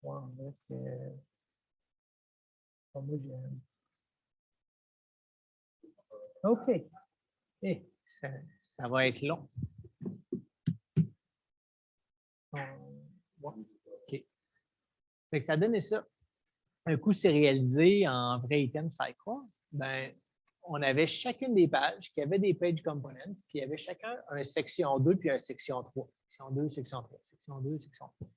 Speaker 2: on dirait que... Moi, j'aime. OK. Eh, ça va être long. Ouais. OK. Fait que ça donne ça. Un coup sérialisé en vrai item Sidecar, ben, on avait chacune des pages qui avait des page components, puis il y avait chacun un section 2 puis un section 3. Section 2, section 3, section 2, section 3.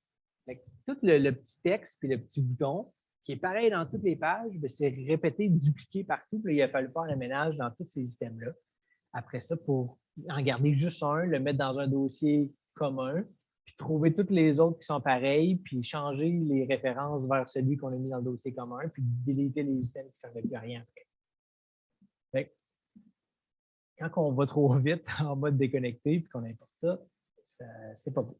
Speaker 2: Fait que tout le petit texte puis le petit bouton, qui est pareil dans toutes les pages, c'est répété, dupliqué partout. Puis là, il a fallu faire le ménage dans tous ces items-là. Après ça, pour en garder juste un, le mettre dans un dossier commun, puis trouver toutes les autres qui sont pareils, puis changer les références vers celui qu'on a mis dans le dossier commun, puis déliter les items qui ne servaient plus à rien après. Fait que, quand on va trop vite en mode déconnecté, puis qu'on importe ça, c'est pas beau.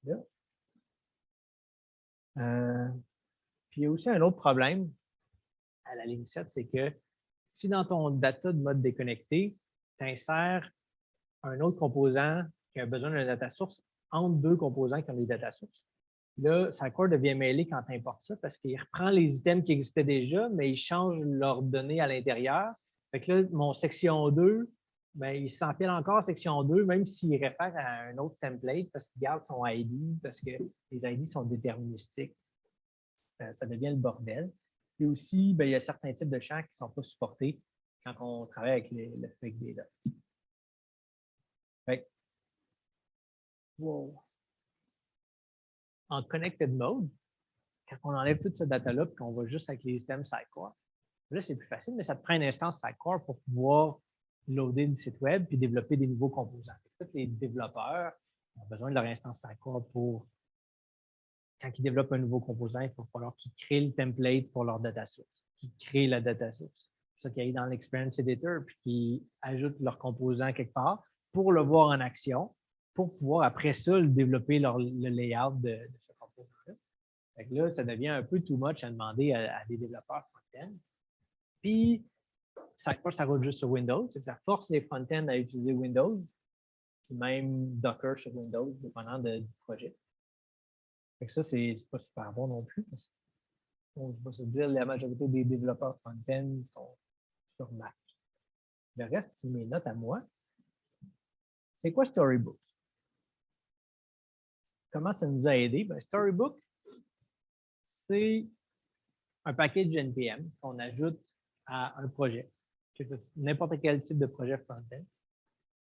Speaker 2: Là. Puis il y a aussi un autre problème à la ligne 7, c'est que si dans ton data de mode déconnecté, tu insères un autre composant qui a besoin d'un data source entre deux composants qui ont des data sources, là, Sidecar devient mêlé quand tu importes ça parce qu'il reprend les items qui existaient déjà, mais il change leurs données à l'intérieur. Fait que là, mon section 2, ben, il s'empile encore section 2, même s'il réfère à un autre template parce qu'il garde son ID, parce que les ID sont déterministiques. Ça devient le bordel. Et aussi, ben, il y a certains types de champs qui ne sont pas supportés quand on travaille avec le fake data. Fait que, wow. En connected mode, quand on enlève toute ce data-là et qu'on va juste avec les items Sidecar, là, c'est plus facile, mais ça te prend une instance Sidecar pour pouvoir loader du site web puis développer des nouveaux composants. Tous les développeurs ont besoin de leur instance Sidecar pour, quand ils développent un nouveau composant, il va falloir qu'ils créent le template pour leur data source, qu'ils créent la data source. C'est ça qu'ils aillent dans l'Experience Editor puis qu'ils ajoutent leur composant quelque part pour le voir en action, pour pouvoir après ça le développer le layout de ce composant-là. Fait que là, ça devient un peu too much à demander à des développeurs front-end. Puis, Sidecar, ça roule juste sur Windows. Ça force les front-end à utiliser Windows, puis même Docker sur Windows, dépendant du projet. Fait que ça, c'est pas super bon non plus. Parce on va se dire la majorité des développeurs front-end sont sur Mac. Le reste, c'est mes notes à moi. C'est quoi Storybook? Comment ça nous a aidé? Ben, Storybook, c'est un package NPM qu'on ajoute à un projet, n'importe quel type de projet front-end.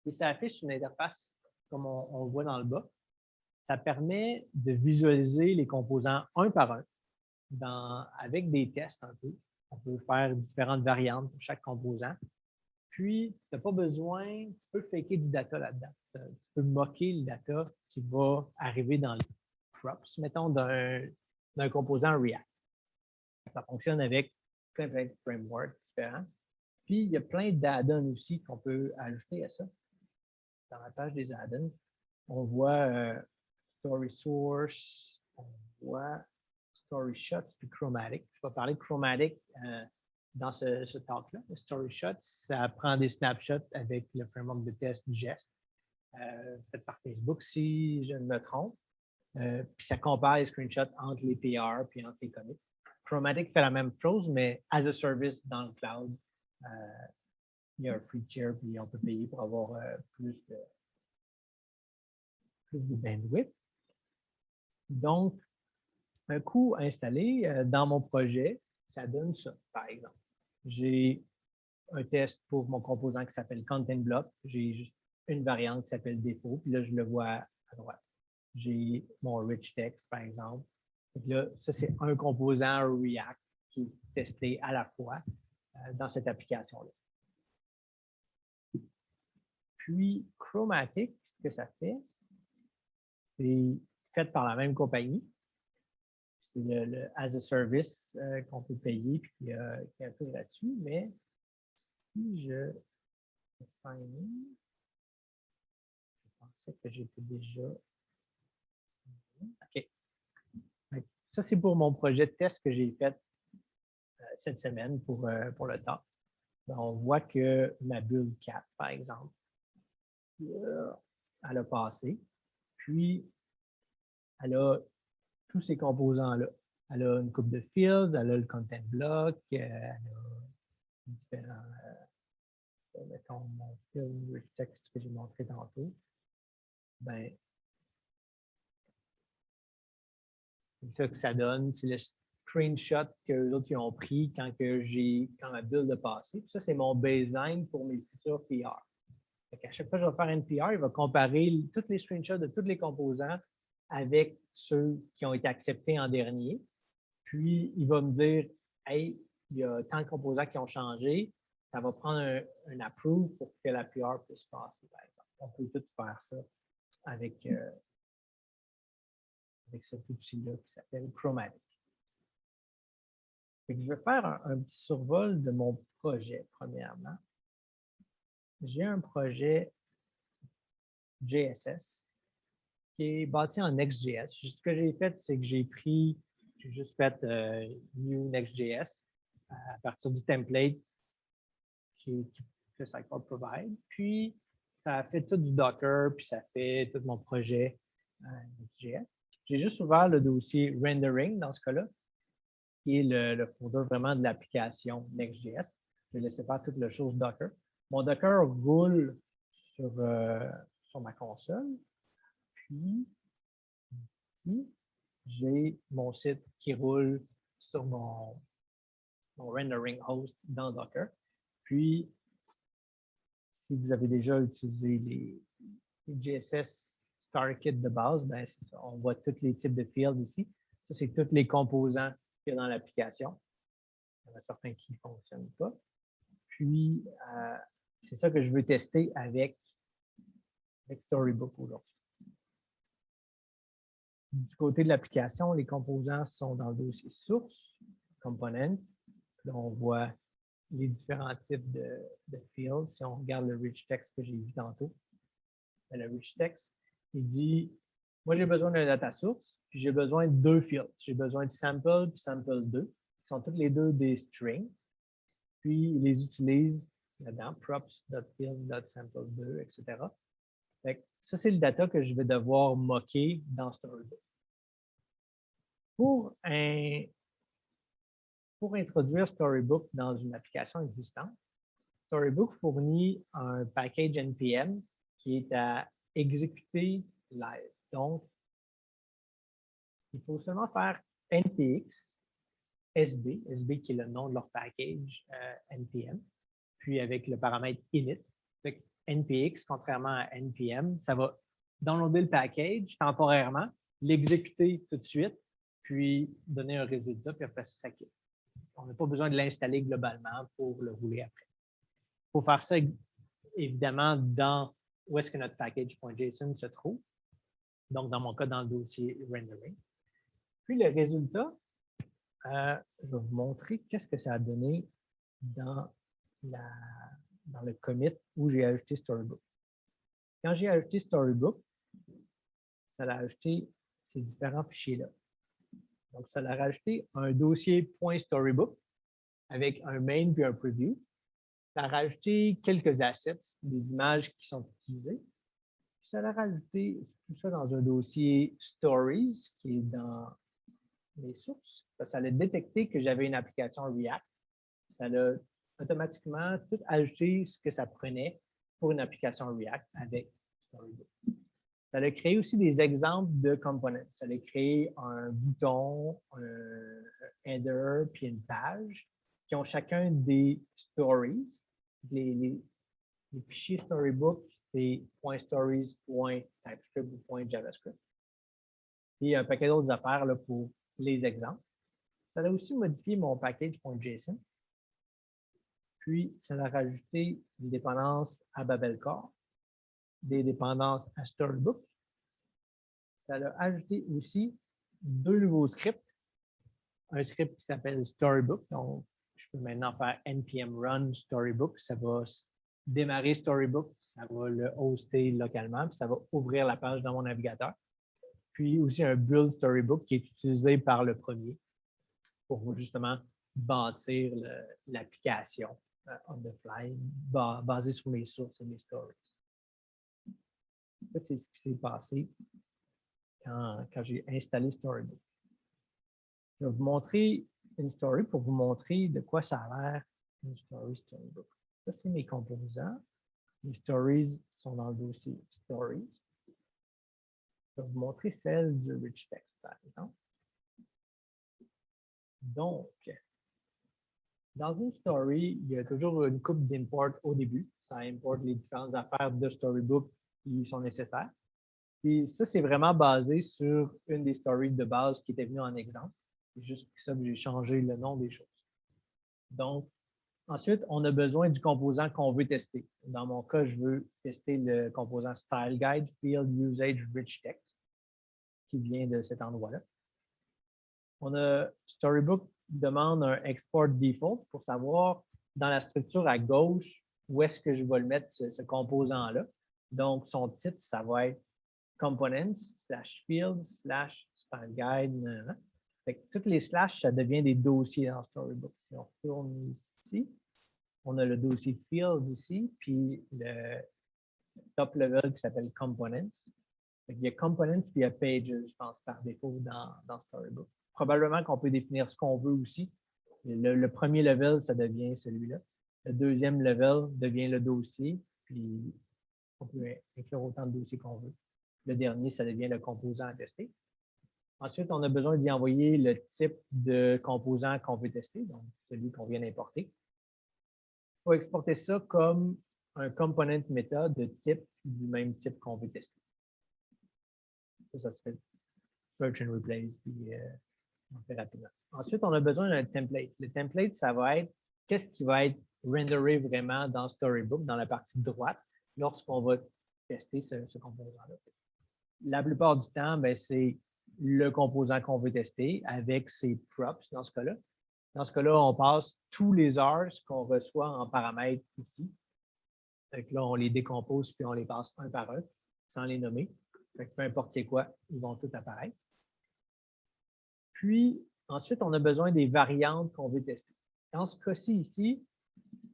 Speaker 2: Et ça affiche une interface, comme on le voit dans le bas. Ça permet de visualiser les composants un par un, avec des tests un peu. On peut faire différentes variantes pour chaque composant. Puis, tu n'as pas besoin, tu peux faker du data là-dedans. Tu peux moquer le data qui va arriver dans les props, mettons, d'un composant React. Ça fonctionne avec plein de frameworks différents. Puis, il y a plein d'add-ons aussi qu'on peut ajouter à ça. Dans la page des add-ons, on voit Story Source, on voit Story Shots puis Chromatic. Je vais parler de Chromatic dans ce talk-là. Le Story Shots, ça prend des snapshots avec le framework de test Jest, fait par Facebook, si je ne me trompe. Puis ça compare les screenshots entre les PR puis entre les commits. Chromatic fait la même chose, mais as a service dans le cloud. Il y a un free tier, puis on peut payer pour avoir plus de bandwidth. Donc, un coup installé dans mon projet, ça donne ça, par exemple. J'ai un test pour mon composant qui s'appelle Content Block. J'ai juste une variante qui s'appelle défaut, puis là, je le vois à droite. J'ai mon rich text, par exemple. Donc là, ça, c'est un composant React qui est testé à la fois dans cette application-là. Puis, Chromatic, ce que ça fait, c'est fait par la même compagnie. C'est le as a service qu'on peut payer puis qui est un peu gratuit, mais si je sign in, pensais que j'étais déjà. OK. Ça, c'est pour mon projet de test que j'ai fait cette semaine pour le temps. On voit que ma bulle 4, par exemple, elle a passé. Puis, elle a tous ces composants-là. Elle a une coupe de fields, elle a le content block, elle a différents, mettons, mon field rich text que j'ai montré tantôt. Ben, c'est ça que ça donne. C'est le screenshot que les autres ont pris quand ma build a passé. Puis ça, c'est mon baseline pour mes futurs PR. À chaque fois que je vais faire une PR, il va comparer tous les screenshots de tous les composants avec ceux qui ont été acceptés en dernier. Puis, il va me dire, hey, il y a tant de composants qui ont changé. Ça va prendre un approve pour que la PR puisse passer, par exemple. On peut tout faire ça avec cet outil-là qui s'appelle Chromatic. Je vais faire un petit survol de mon projet, premièrement. J'ai un projet JSS qui est bâti en Next.js. Ce que j'ai fait, c'est que j'ai juste fait New Next.js à partir du template que Cyclope provide. Puis, ça a fait tout du Docker, puis ça fait tout mon projet Next.js. J'ai juste ouvert le dossier rendering dans ce cas-là, qui est le folder vraiment de l'application Next.js. Je vais laisser faire toute la chose Docker. Mon Docker roule sur ma console. Puis, ici, j'ai mon site qui roule sur mon rendering host dans Docker. Puis, si vous avez déjà utilisé les JSS StarKit de base, ben c'est ça. On voit tous les types de fields ici. Ça, c'est tous les composants qu'il y a dans l'application. Il y en a certains qui ne fonctionnent pas. Puis, c'est ça que je veux tester avec Storybook aujourd'hui. Du côté de l'application, les composants sont dans le dossier source, component. Là, on voit les différents types de fields. Si on regarde le rich text que j'ai vu tantôt, le rich text, il dit, moi, j'ai besoin d'un data source, puis j'ai besoin de deux fields. J'ai besoin de sample puis sample 2, qui sont toutes les deux des strings. Puis, il les utilise là-dedans, props.fields.sample2, etc. Ça, c'est le data que je vais devoir mocker dans Storybook. Pour introduire Storybook dans une application existante, Storybook fournit un package NPM qui est à exécuter live. Donc, il faut seulement faire npx SB qui est le nom de leur package NPM, puis avec le paramètre init. NPX, contrairement à NPM, ça va downloader le package temporairement, l'exécuter tout de suite, puis donner un résultat, puis après ça quitte. On n'a pas besoin de l'installer globalement pour le rouler après. Il faut faire ça évidemment dans où est-ce que notre package.json se trouve. Donc, dans mon cas, dans le dossier rendering. Puis le résultat, je vais vous montrer qu'est-ce que ça a donné dans le commit où j'ai ajouté Storybook. Quand j'ai ajouté Storybook, ça a ajouté ces différents fichiers-là. Donc, ça a rajouté un dossier .storybook avec un main puis un preview. Ça a rajouté quelques assets, des images qui sont utilisées. Puis ça a rajouté tout ça dans un dossier stories qui est dans les sources. Ça a détecté que j'avais une application React. Ça a automatiquement tout ajouté ce que ça prenait pour une application React avec Storybook. Ça a créé aussi des exemples de components. Ça a créé un bouton, un header, puis une page qui ont chacun des stories. Les fichiers Storybook, c'est .stories, .typescript ou .javascript. Puis un paquet d'autres affaires là, pour les exemples. Ça a aussi modifié mon package.json. Puis, ça a rajouté une dépendance à BabelCore, des dépendances à Storybook. Ça a ajouté aussi deux nouveaux scripts. Un script qui s'appelle Storybook. Donc, je peux maintenant faire npm run Storybook. Ça va démarrer Storybook, ça va le hoster localement, puis ça va ouvrir la page dans mon navigateur. Puis aussi un build Storybook qui est utilisé par le premier pour justement bâtir l'application on the fly, basée sur mes sources et mes stories. Ça, c'est ce qui s'est passé quand j'ai installé Storybook. Je vais vous montrer une story pour vous montrer de quoi ça a l'air une Storybook. Ça, c'est mes composants. Les stories sont dans le dossier Stories. Je vais vous montrer celle du Rich Text, par exemple. Donc, dans une story, il y a toujours une coupe d'import au début. Ça importe les différentes affaires de Storybook qui sont nécessaires. Puis ça, c'est vraiment basé sur une des stories de base qui était venue en exemple. C'est juste pour ça que j'ai changé le nom des choses. Donc, ensuite, on a besoin du composant qu'on veut tester. Dans mon cas, je veux tester le composant Style Guide Field Usage Rich Text qui vient de cet endroit-là. On a Storybook demande un export default pour savoir dans la structure à gauche où est-ce que je vais le mettre, ce composant-là. Donc, son titre, ça va être components/fields/style-guide. Fait que toutes les slash, ça devient des dossiers dans Storybook. Si on retourne ici, on a le dossier fields ici, puis le top level qui s'appelle components. Fait il y a components puis il y a pages, je pense, par défaut dans Storybook. Probablement qu'on peut définir ce qu'on veut aussi. Le premier level, ça devient celui-là. Le deuxième level devient le dossier, puis on peut inclure autant de dossiers qu'on veut. Le dernier, ça devient le composant à tester. Ensuite, on a besoin d'y envoyer le type de composant qu'on veut tester, donc celui qu'on vient d'importer. Il faut exporter ça comme un component méthode de type du même type qu'on veut tester. Ça se fait search and replace, puis on fait rapidement. Ensuite, on a besoin d'un template. Le template, ça va être qu'est-ce qui va être renderé vraiment dans Storybook, dans la partie droite, lorsqu'on va tester ce composant-là. La plupart du temps, c'est le composant qu'on veut tester avec ses props dans ce cas-là. Dans ce cas-là, on passe tous les heures qu'on reçoit en paramètres ici. Donc là, on les décompose puis on les passe un par un sans les nommer. Fait que peu importe c'est quoi, ils vont tous apparaître. Puis, ensuite, on a besoin des variantes qu'on veut tester. Dans ce cas-ci ici,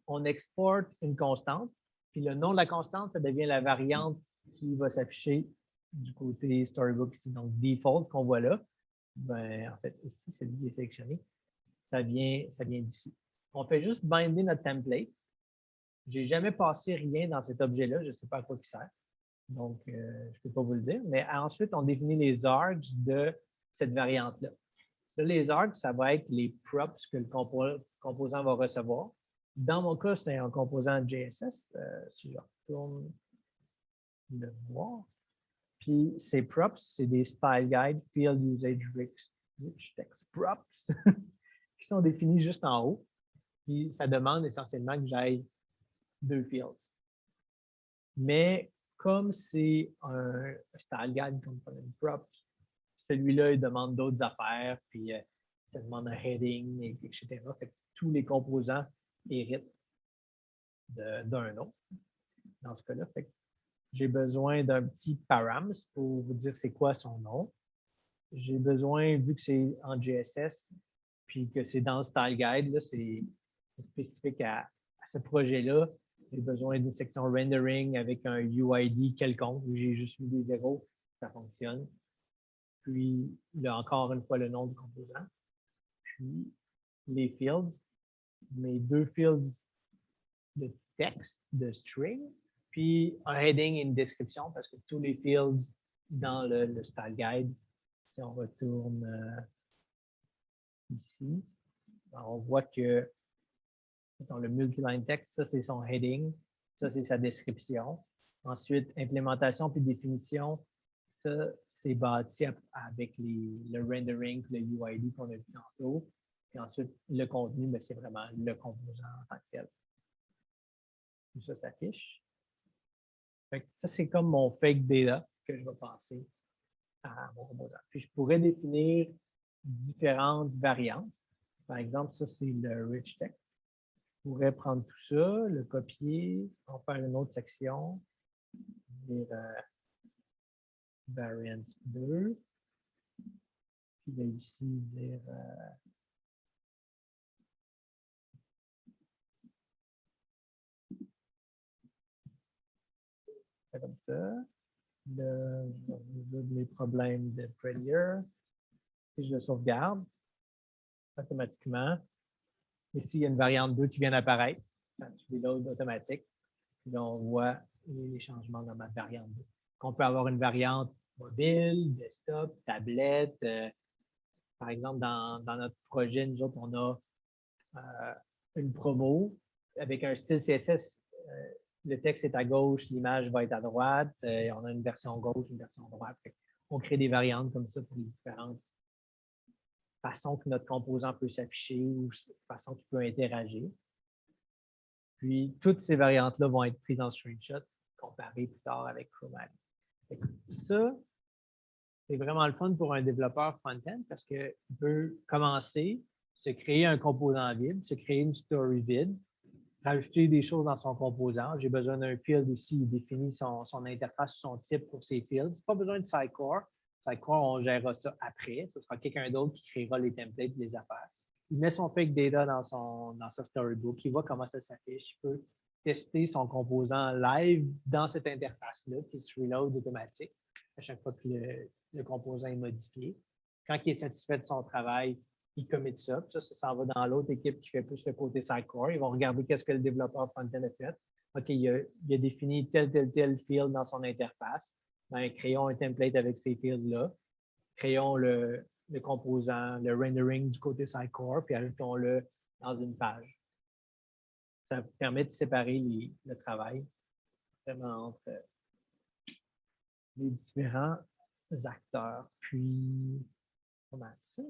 Speaker 2: on exporte une constante, puis le nom de la constante, ça devient la variante qui va s'afficher du côté Storybook ici. Donc, default qu'on voit là, en fait, ici, celui qui est sélectionné, ça vient d'ici. On fait juste binder notre template. Je n'ai jamais passé rien dans cet objet-là, je ne sais pas à quoi il sert. Donc, je ne peux pas vous le dire. Mais ensuite, on définit les args de cette variante-là. Là, les args, ça va être les props que le composant va recevoir. Dans mon cas, c'est un composant JSS. Si je retourne le voir. Puis, ces props, c'est des style guide, field usage rich text props qui sont définis juste en haut. Puis, ça demande essentiellement que j'aille 2 fields. Mais comme c'est un style guide component props, celui-là, il demande d'autres affaires, puis ça demande un heading, etc. Fait que tous les composants héritent d'un nom. Dans ce cas-là, j'ai besoin d'un petit params pour vous dire c'est quoi son nom. J'ai besoin, vu que c'est en JSS, puis que c'est dans le style guide, c'est spécifique à ce projet-là. J'ai besoin d'une section rendering avec un UID quelconque, où j'ai juste mis des zéros, ça fonctionne. Puis, là, encore une fois, le nom du composant. Puis, les fields, mes 2 fields de texte, de string, puis un heading et une description, parce que tous les fields dans le style guide, si on retourne ici, on voit que dans le multiline text, ça, c'est son heading, ça, c'est sa description. Ensuite, implémentation puis définition, ça, c'est bâti avec le rendering et le UID qu'on a vu tantôt. Puis ensuite, le contenu, c'est vraiment le composant en tant que tel. Tout ça s'affiche. Ça, c'est comme mon fake data que je vais passer à mon composant. Puis, je pourrais définir différentes variantes. Par exemple, ça, c'est le rich text. pourrais prendre tout ça, le copier, en faire une autre section, dire variant 2, puis là, ici, dire comme ça. Là, je vais résoudre les problèmes de Prettier. Puis je le sauvegarde automatiquement. Ici, il y a une variante 2 qui vient d'apparaître. Ça suit l'autre automatique. Puis là, on voit les changements dans ma variante 2. On peut avoir une variante mobile, desktop, tablette. Par exemple, dans notre projet, nous autres, on a une promo avec un style CSS. Le texte est à gauche, l'image va être à droite. On a une version gauche, une version droite. On crée des variantes comme ça pour les différentes façons que notre composant peut s'afficher ou façon qu'il peut interagir. Puis, toutes ces variantes-là vont être prises en screenshot, comparées plus tard avec Chromatic. Ça, c'est vraiment le fun pour un développeur front-end parce qu'il peut commencer, se créer un composant vide, se créer une story vide, rajouter des choses dans son composant. J'ai besoin d'un field ici, il définit son interface, son type pour ses fields. Pas besoin de Sidecore. Sidecore, on gérera ça après. Ce sera quelqu'un d'autre qui créera les templates, les affaires. Il met son fake data dans sa storybook. Il voit comment ça s'affiche. Il peut tester son composant live dans cette interface-là qui se reload automatique à chaque fois que le composant est modifié. Quand il est satisfait de son travail, il commit ça. Puis ça s'en va dans l'autre équipe qui fait plus le côté Sidecore. Ils vont regarder qu'est-ce que le développeur front-end a fait. OK, il a défini tel field dans son interface. Ben, créons un template avec ces fields-là. Créons le composant, le rendering du côté Sidecore, puis ajoutons-le dans une page. Ça permet de séparer le travail vraiment entre les différents acteurs. Puis, comment ça?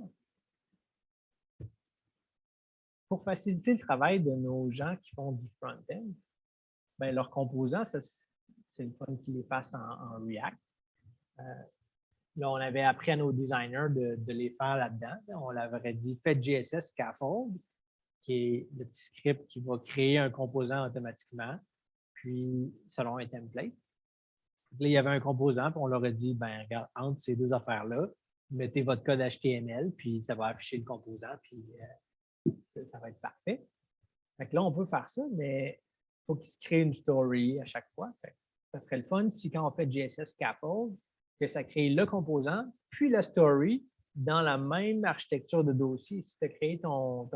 Speaker 2: Pour faciliter le travail de nos gens qui font du front-end, ben, leurs composants, c'est le fun qu'ils les fassent en React. Là, on avait appris à nos designers de les faire là-dedans. On leur avait dit faites GSS Scaffold, qui est le petit script qui va créer un composant automatiquement, puis selon un template. Là, il y avait un composant, puis on leur a dit ben, regarde, entre ces deux affaires-là, mettez votre code HTML, puis ça va afficher le composant, puis ça va être parfait. Fait que là, on peut faire ça, mais il faut qu'il se crée une story à chaque fois. Fait que ça serait le fun si quand on fait GSS Scaffold, que ça crée le composant, puis la story dans la même architecture de dossier. Si tu as créé ton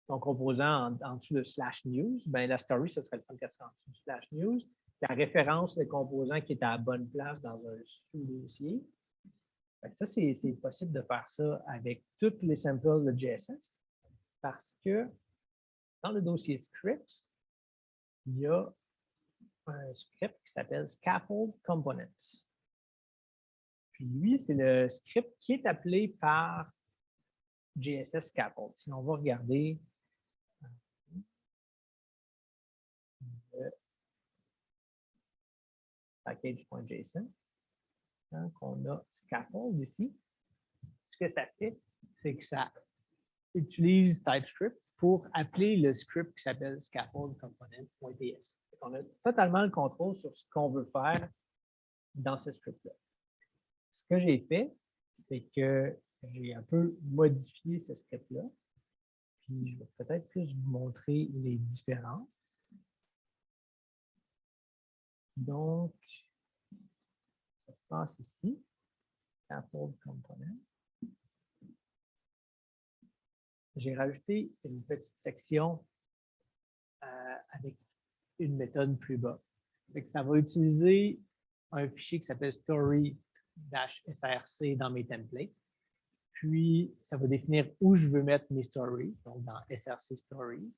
Speaker 2: composant en dessous de /news, ben la story, ce serait le fun qu'elle soit en dessous de /news. La référence, le composant qui est à la bonne place dans un sous-dossier. Ça, c'est possible de faire ça avec toutes les samples de GSS parce que dans le dossier scripts, il y a un script qui s'appelle Scaffold Components. Puis lui, c'est le script qui est appelé par GSS Scaffold. Si on va regarder le package.json, donc on a Scaffold ici. Ce que ça fait, c'est que ça utilise TypeScript pour appeler le script qui s'appelle Scaffold Component.ts. On a totalement le contrôle sur ce qu'on veut faire dans ce script-là. Ce que j'ai fait, c'est que j'ai un peu modifié ce script-là. Puis, je vais peut-être plus vous montrer les différences. Donc, ça se passe ici. Scaffold Component. J'ai rajouté une petite section avec une méthode plus bas. Ça va utiliser un fichier qui s'appelle story-src dans mes templates. Puis, ça va définir où je veux mettre mes stories, donc dans src stories.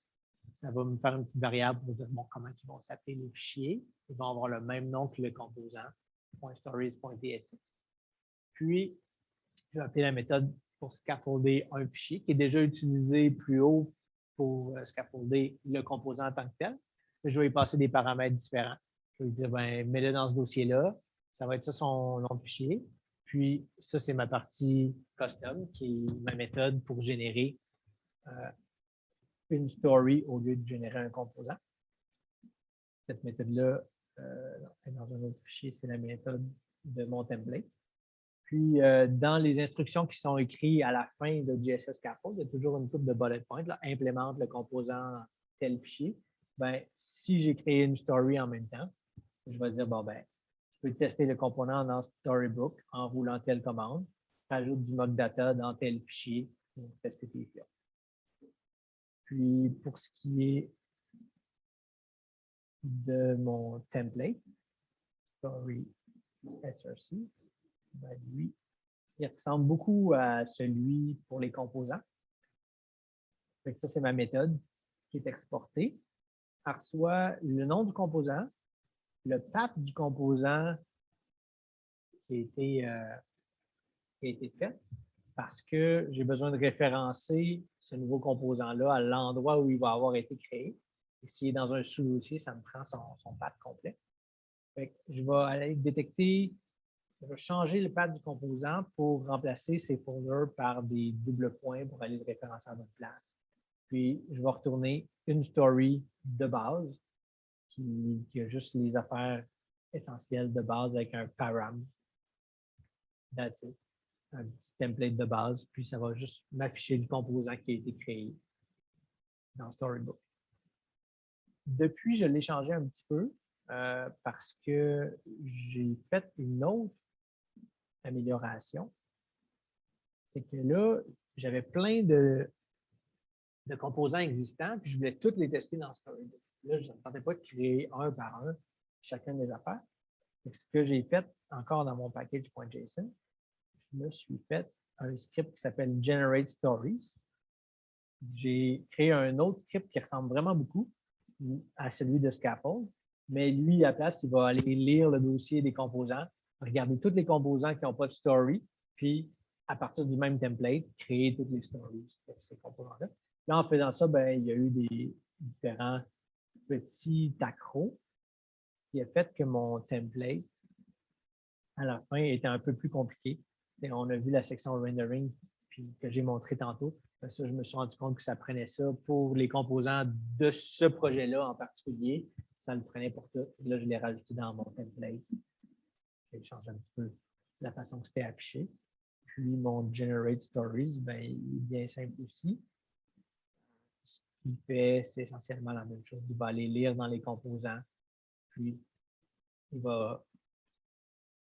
Speaker 2: Ça va me faire une petite variable pour dire bon, comment ils vont s'appeler les fichiers. Ils vont avoir le même nom que le composant, .stories.tsx. Puis, je vais appeler la méthode pour scaffolder un fichier qui est déjà utilisé plus haut pour scaffolder le composant en tant que tel. Je vais y passer des paramètres différents. Je vais dire, ben, mets-le dans ce dossier-là. Ça va être ça son nom de fichier. Puis, ça, c'est ma partie custom, qui est ma méthode pour générer une story au lieu de générer un composant. Cette méthode-là, dans un autre fichier, c'est la méthode de mon template. Puis, dans les instructions qui sont écrites à la fin de JSS Scaffold, il y a toujours une couple de bullet points. Là, implémente le composant tel fichier. Ben, si j'ai créé une story en même temps, je vais dire, bon, ben, tu peux tester le composant dans Storybook en roulant telle commande, rajoute du mock data dans tel fichier pour tester tes fields. Puis, pour ce qui est de mon template, Story SRC, ben, lui, il ressemble beaucoup à celui pour les composants. Fait que ça, c'est ma méthode qui est exportée. Elle reçoit le nom du composant, le path du composant qui a été fait, parce que j'ai besoin de référencer ce nouveau composant-là à l'endroit où il va avoir été créé. Et s'il est dans un sous-dossier, ça me prend son path complet. Fait que je vais aller détecter, je vais changer le path du composant pour remplacer ces folders par des doubles points pour aller le référencer à notre place. Puis, je vais retourner une story de base qui a juste les affaires essentielles de base avec un param. That's it. Un petit template de base, puis ça va juste m'afficher le composant qui a été créé dans Storybook. Depuis, je l'ai changé un petit peu parce que j'ai fait une autre amélioration. C'est que là, j'avais plein de composants existants, puis je voulais tous les tester dans Storybook. Là, je ne tentais pas de créer un par un chacun des affaires. Donc, ce que j'ai fait encore dans mon package.json, je me suis fait un script qui s'appelle Generate Stories. J'ai créé un autre script qui ressemble vraiment beaucoup à celui de Scaffold, mais lui, à la place, il va aller lire le dossier des composants, regarder tous les composants qui n'ont pas de story, puis à partir du même template, créer toutes les stories pour ces composants-là. Là, en faisant ça, ben, il y a eu des différents petits accros qui a fait que mon template, à la fin, était un peu plus compliqué. Et on a vu la section rendering puis que j'ai montré tantôt. Ça, je me suis rendu compte que ça prenait ça pour les composants de ce projet-là en particulier. Ça le prenait pour tout. Là, je l'ai rajouté dans mon template. J'ai changé un petit peu la façon que c'était affiché. Puis mon Generate Stories, ben, il est bien simple aussi. Ce qu'il fait, c'est essentiellement la même chose. Il va aller lire dans les composants, puis il va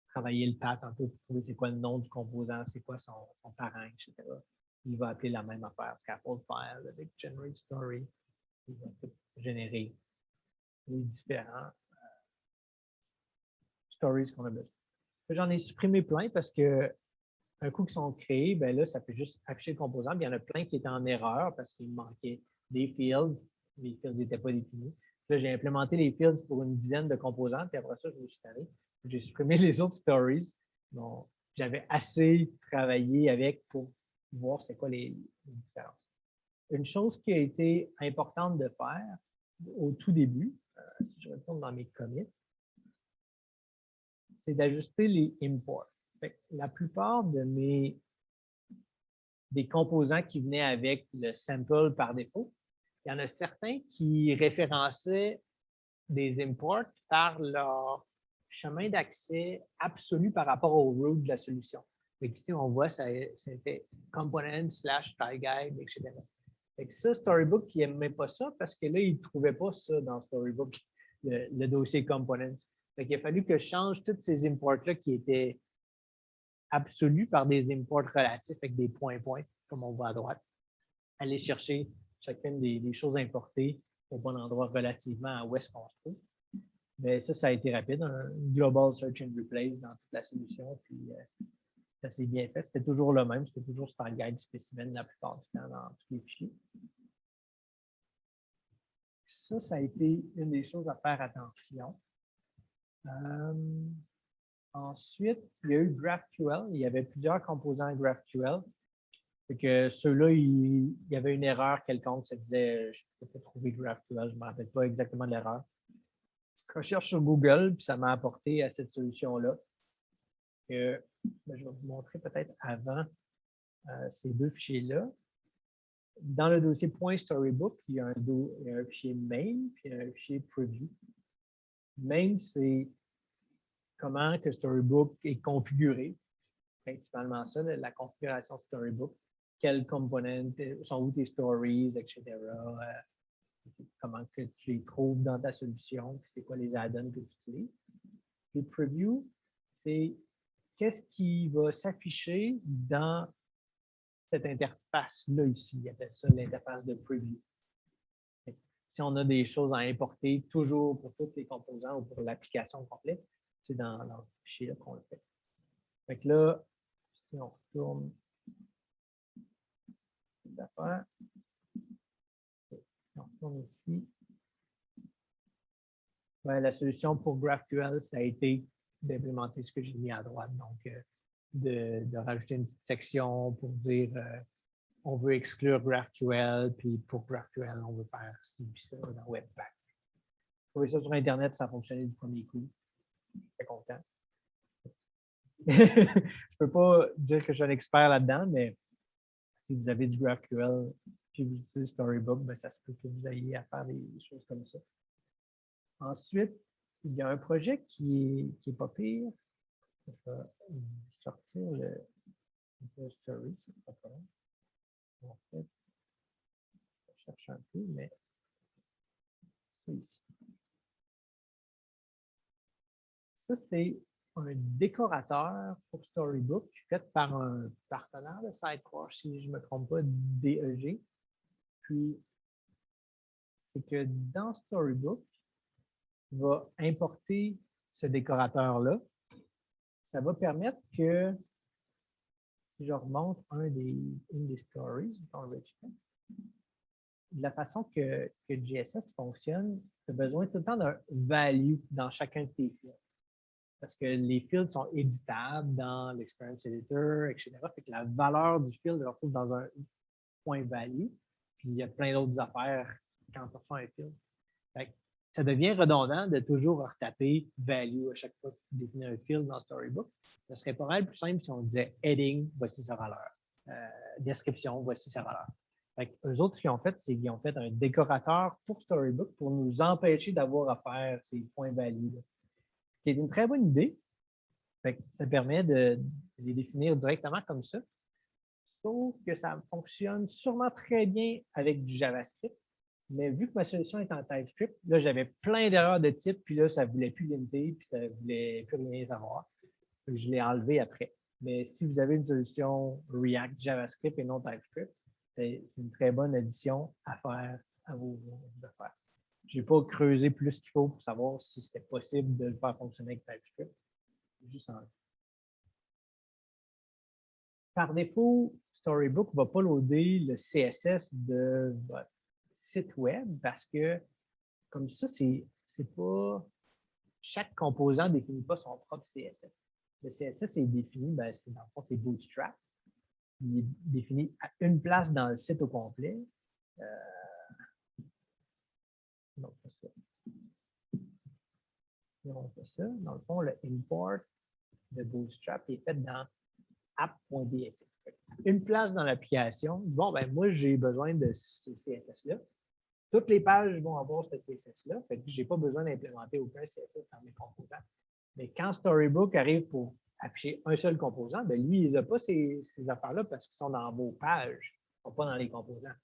Speaker 2: travailler le path un peu pour trouver c'est quoi le nom du composant, c'est quoi son parent, etc. Il va appeler la même affaire, scaffold file avec generate story. Il va tout générer les différents stories qu'on a besoin. J'en ai supprimé plein parce que un coup qu'ils sont créés, ben là, ça fait juste afficher le composant. Puis il y en a plein qui étaient en erreur parce qu'il manquait des fields. Les fields n'étaient pas définis. Là, j'ai implémenté les fields pour une dizaine de composants, puis après ça, je me suis allé. J'ai supprimé les autres stories. Donc, j'avais assez travaillé avec pour voir c'est quoi les différences. Une chose qui a été importante de faire au tout début, si je retourne dans mes commits, c'est d'ajuster les imports. La plupart des composants qui venaient avec le sample par défaut, il y en a certains qui référençaient des imports par leur chemin d'accès absolu par rapport au root de la solution. Donc ici, on voit, c'était component / try guide, etc. Fait que ça, Storybook, il n'aimait pas ça parce que là, il ne trouvait pas ça dans Storybook, le dossier components. Fait qu'il a fallu que je change tous ces imports-là qui étaient absolus par des imports relatifs avec des points, comme on voit à droite. Aller chercher chacune des choses importées au bon endroit relativement à où est-ce qu'on se trouve. Mais ça a été rapide, un global search and replace dans toute la solution, puis ça s'est bien fait. C'était toujours le même, c'était toujours style guide spécimen la plupart du temps dans tous les fichiers. Ça a été une des choses à faire attention. Ensuite, il y a eu GraphQL. Il y avait plusieurs composants GraphQL. Fait que ceux-là, il y avait une erreur quelconque. Ça disait, je ne peux pas trouver GraphQL, je ne me rappelle pas exactement de l'erreur. Recherche sur Google, puis ça m'a apporté à cette solution-là. Je vais vous montrer peut-être avant ces deux fichiers-là. dans le dossier .storybook, il y a un fichier main puis un fichier preview. Main, c'est comment que Storybook est configuré. Principalement ça, la configuration Storybook. Quelles componentes sont où tes stories, etc. Comment que tu les trouves dans ta solution, puis c'est quoi les add-ons que tu utilises. Puis preview, c'est qu'est-ce qui va s'afficher dans cette interface-là ici. Il appelle ça l'interface de preview. Si on a des choses à importer, toujours pour tous les composants ou pour l'application complète, c'est dans le fichier qu'on le fait. Fait que là, si on retourne d'affaires, si on retourne ici, ben, la solution pour GraphQL, ça a été d'implémenter ce que j'ai mis à droite. Donc, de rajouter une petite section pour dire on veut exclure GraphQL, puis pour GraphQL, on veut faire ci puis ça dans Webpack. Trouver ça sur Internet, ça a fonctionné du premier coup. Je suis très content. Je ne peux pas dire que je suis un expert là-dedans, mais si vous avez du GraphQL puis vous utilisez Storybook, ben, ça se peut que vous ayez à faire des choses comme ça. Ensuite, il y a un projet qui est pas pire. Je vais sortir le story, c'est pas grave. En fait, je cherche un peu, mais c'est ici. Ça, c'est un décorateur pour Storybook fait par un partenaire de Sidequark, si je ne me trompe pas, DEG. Puis, c'est que dans Storybook, il va importer ce décorateur-là. Ça va permettre que, si je remonte une des stories, dans Rich Text, de la façon que GSS fonctionne, tu as besoin tout le temps d'un value dans chacun de tes fields. Parce que les fields sont éditables dans l'Experience Editor, etc. Fait que la valeur du field, on retrouve dans un point value. Puis il y a plein d'autres affaires quand on reçoit un field. Fait que ça devient redondant de toujours retaper value à chaque fois que tu définis un field dans Storybook. Ce serait pas mal plus simple si on disait heading, voici sa valeur. Description, voici sa valeur. Fait que eux autres, ce qu'ils ont fait, c'est qu'ils ont fait un décorateur pour Storybook pour nous empêcher d'avoir à faire ces points value là. Qui est une très bonne idée. Fait que ça permet de les définir directement comme ça. Sauf que ça fonctionne sûrement très bien avec du JavaScript. Mais vu que ma solution est en TypeScript, là, j'avais plein d'erreurs de type, puis là, ça ne voulait plus limiter, puis ça ne voulait plus rien savoir. Je l'ai enlevé après. Mais si vous avez une solution React, JavaScript et non TypeScript, c'est une très bonne addition à faire à vos affaires. Je n'ai pas creusé plus qu'il faut pour savoir si c'était possible de le faire fonctionner avec TypeScript. Juste en... Par défaut, Storybook ne va pas loader le CSS de votre site web parce que, comme ça, c'est pas... Chaque composant ne définit pas son propre CSS. Le CSS est défini, ben, dans le fond, c'est Bootstrap. Il est défini à une place dans le site au complet. Donc, ça. Si on fait ça, dans le fond, le import de Bootstrap est fait dans app.bsx. Une place dans l'application. Bon, ben moi, j'ai besoin de ce CSS-là. Toutes les pages vont avoir ce CSS-là. Fait que je n'ai pas besoin d'implémenter aucun CSS dans mes composants. Mais quand Storybook arrive pour afficher un seul composant, ben lui, il n'a pas ces affaires-là parce qu'ils sont dans vos pages, ils ne sont pas dans les composants.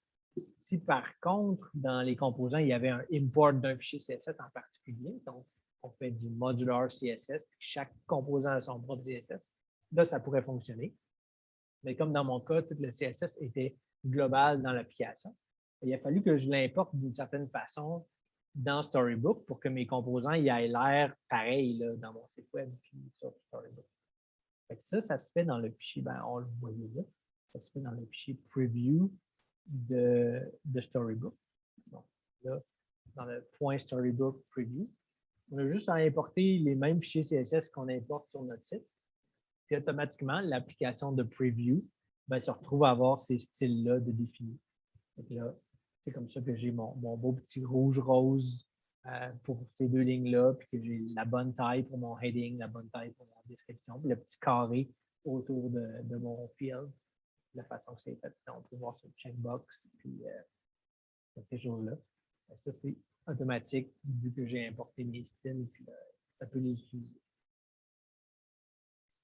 Speaker 2: Si par contre, dans les composants, il y avait un import d'un fichier CSS en particulier, donc on fait du modular CSS, puis chaque composant a son propre CSS, là, ça pourrait fonctionner. Mais comme dans mon cas, tout le CSS était global dans l'application, il a fallu que je l'importe d'une certaine façon dans Storybook pour que mes composants y aient l'air pareil là, dans mon site web puis sur Storybook. Fait que ça se fait dans le fichier, ben, on le voyait là, ça se fait dans le fichier preview de Storybook. Donc, là, dans le point Storybook preview, on a juste à importer les mêmes fichiers CSS qu'on importe sur notre site. Puis automatiquement, l'application de preview ben, se retrouve à avoir ces styles-là de définis. Donc là, c'est comme ça que j'ai mon beau petit rouge-rose pour ces deux lignes-là, puis que j'ai la bonne taille pour mon heading, la bonne taille pour ma description, puis le petit carré autour de mon field. la façon que c'est fait. On peut voir sur le checkbox, puis ces choses-là. Ça, c'est automatique, vu que j'ai importé mes styles, puis ça peut les utiliser.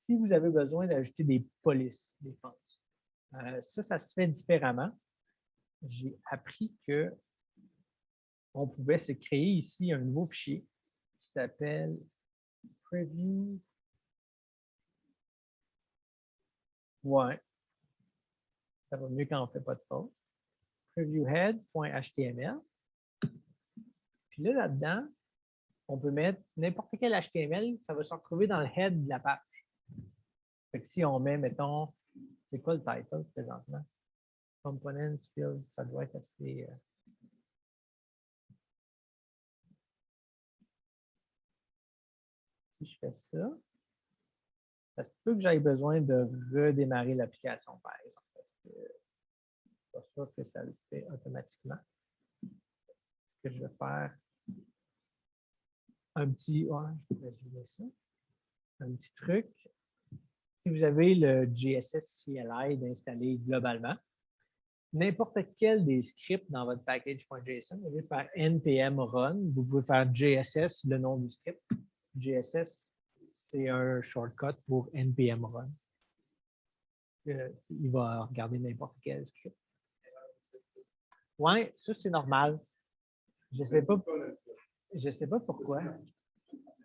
Speaker 2: Si vous avez besoin d'ajouter des polices, des fonts, ça se fait différemment. J'ai appris que on pouvait se créer ici un nouveau fichier qui s'appelle Preview. Ouais, ça va mieux quand on ne fait pas de faute. Previewhead.html. Puis là-dedans, on peut mettre n'importe quel HTML, ça va se retrouver dans le head de la page. Fait que si on met, mettons, c'est quoi le title présentement? Components, fields, ça doit être assez. Si je fais ça, ça se peut que j'aille besoin de redémarrer l'application, par exemple, parce que je suis pas sûr que ça le fait automatiquement. Ce que je vais faire, un petit, je vais résumer ça, un petit truc. Si vous avez le GSS CLI d'installer globalement, n'importe quel des scripts dans votre package.json, au lieu de faire npm run, vous pouvez faire GSS, le nom du script. GSS, c'est un shortcut pour npm run. Il va regarder n'importe quel script. Oui, ça c'est normal. Je ne sais pas pourquoi.